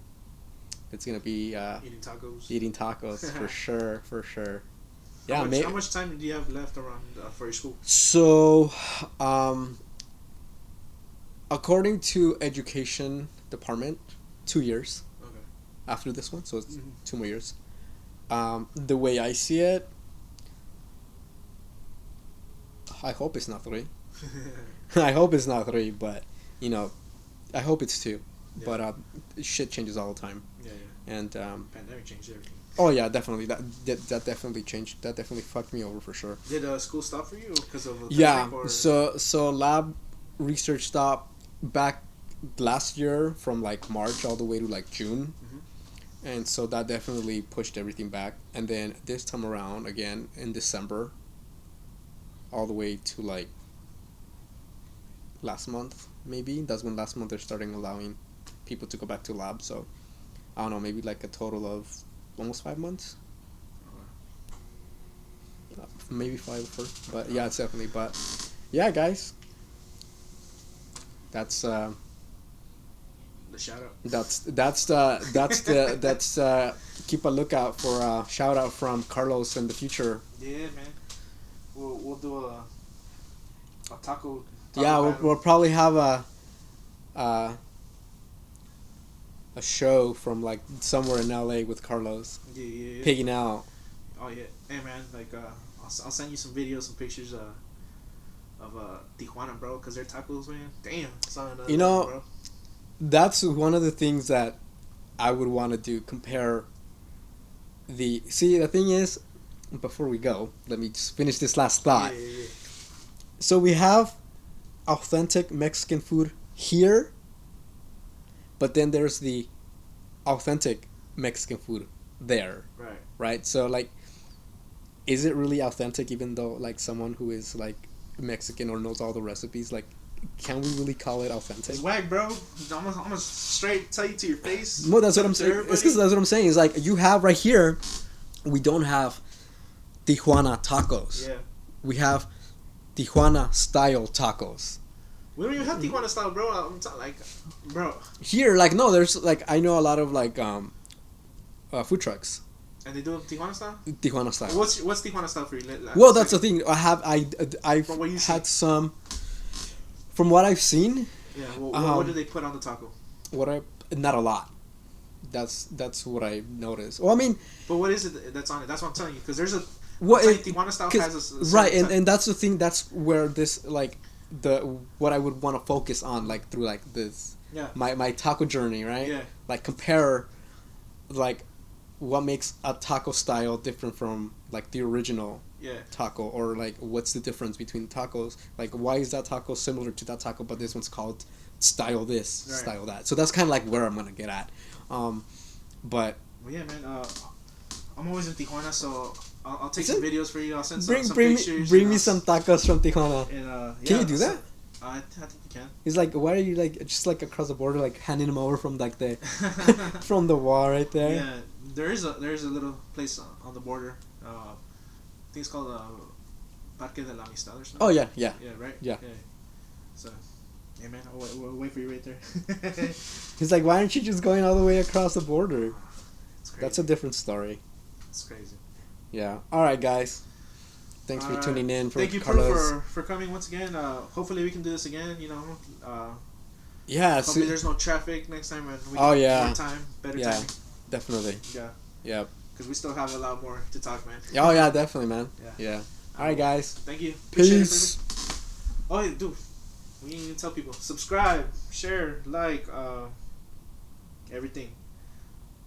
it's gonna be eating tacos for sure. Yeah. How much time do you have left around for your school? So, according to education department, 2 years. Okay. After this one, so it's 2 more years. The way I see it, I hope it's not 3. I hope it's not 3, but I hope it's 2. Yeah. But shit changes all the time. Yeah. And pandemic changed everything. Oh yeah, definitely. That definitely changed. That definitely fucked me over for sure. Did school stop for you because of the pandemic? Or? So lab research stopped back last year from like March all the way to like June. And so that definitely pushed everything back. And then this time around, again, in December, all the way to like last month, maybe. That's when last month they're starting allowing people to go back to lab. So, I don't know, maybe like a total of almost 5 months. Maybe 5 or 4. But yeah, it's definitely. But yeah, guys. That's... the shout out. That's keep a lookout for a shout out from Carlos in the future. Yeah, man. We'll do a taco. Yeah, we'll probably have a show from like somewhere in LA with Carlos. Yeah. Pigging out. Oh yeah, hey man, like I'll send you some videos, some pictures of Tijuana, bro, cause their tacos, man. Damn, bro. That's one of the things that I would want to do. Compare the thing is, before we go, let me just finish this last thought. Yeah. So we have authentic Mexican food here, but then there's the authentic Mexican food there. Right. So like, is it really authentic? Even though like someone who is like Mexican or knows all the recipes, like, can we really call it authentic? It's whack, bro. I'm gonna straight tell you to your face. No, that's what I'm saying. It's because that's what I'm saying. It's like you have right here, we don't have Tijuana tacos. Yeah. We have Tijuana style tacos. We don't even have Tijuana style, bro. Bro. Here, like, no, there's like I know a lot of like food trucks. And they do Tijuana style. Tijuana style. What's Tijuana style for you? Well, that's the thing. I've From what you had see. some. From what I've seen. Yeah. Well, what do they put on the taco? Not a lot. That's what I noticed. Well, I mean. But what is it that's on it? That's what I'm telling you. Because there's a. What Tijuana style has a right, and that's the thing. That's where this like what I would want to focus on, like through like this. Yeah. My taco journey, right? Yeah. Like compare, like, what makes a taco style different from like the original. Yeah. Taco, or like what's the difference between tacos? Like, why is that taco similar to that taco, but this one's called style this, right. Style that? So that's kind of like where I'm gonna get at. But well, yeah, man. I'm always in Tijuana, so I'll take some videos for you. I'll send some bring pictures. Bring me some tacos from Tijuana. And, can you do that? I think you can. He's like, why are you like just like across the border, like handing them over from like the from the wall right there? Yeah, there's a little place on the border. I think it's called Parque de la Amistad or something. Oh yeah. Yeah, right. Yeah. So, yeah, man, I'll wait for you right there. He's like, why aren't you just going all the way across the border? It's crazy. That's a different story. It's crazy. Yeah. All right, guys. Thanks for tuning in. Thank you, Pru, for coming once again. Hopefully we can do this again. You know. Yeah. Hopefully there's no traffic next time and we yeah. more time, better timing. Definitely. Yeah. Yep. Because we still have a lot more to talk, man. Oh yeah, definitely, man. Yeah. All right, guys. Thank you. Peace. Oh, yeah, dude. We need to tell people: subscribe, share, like, everything.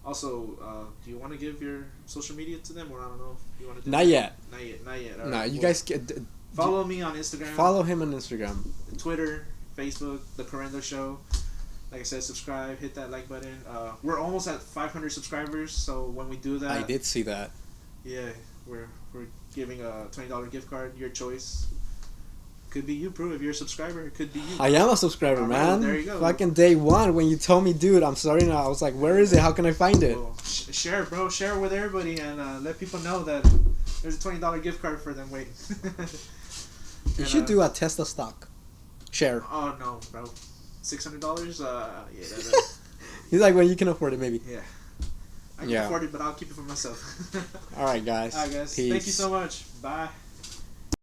Also, do you want to give your social media to them, or I don't know if you want to do Not that? yet. Not yet. All No, right, you well, guys get follow me on Instagram. Follow him on Instagram, Twitter, Facebook, The Carrendo Show. Like I said, subscribe, hit that like button. We're almost at 500 subscribers, so when we do that, I did see that. Yeah, we're giving a $20 gift card. Your choice. Could be you, Pru. If you're a subscriber, it could be you. I am a subscriber, Right, man. there you go. Fucking day one when you told me, dude, I'm sorry now. I was like, where is it? How can I find it? Well, share, bro. Share with everybody and let people know that there's a $20 gift card for them waiting. You should do a Tesla stock. Share. Oh no, bro. $600. Yeah. He's like, well, you can afford it, maybe. Yeah. I can afford it, but I'll keep it for myself. All right, guys. All right, guys. Peace. Thank you so much. Bye.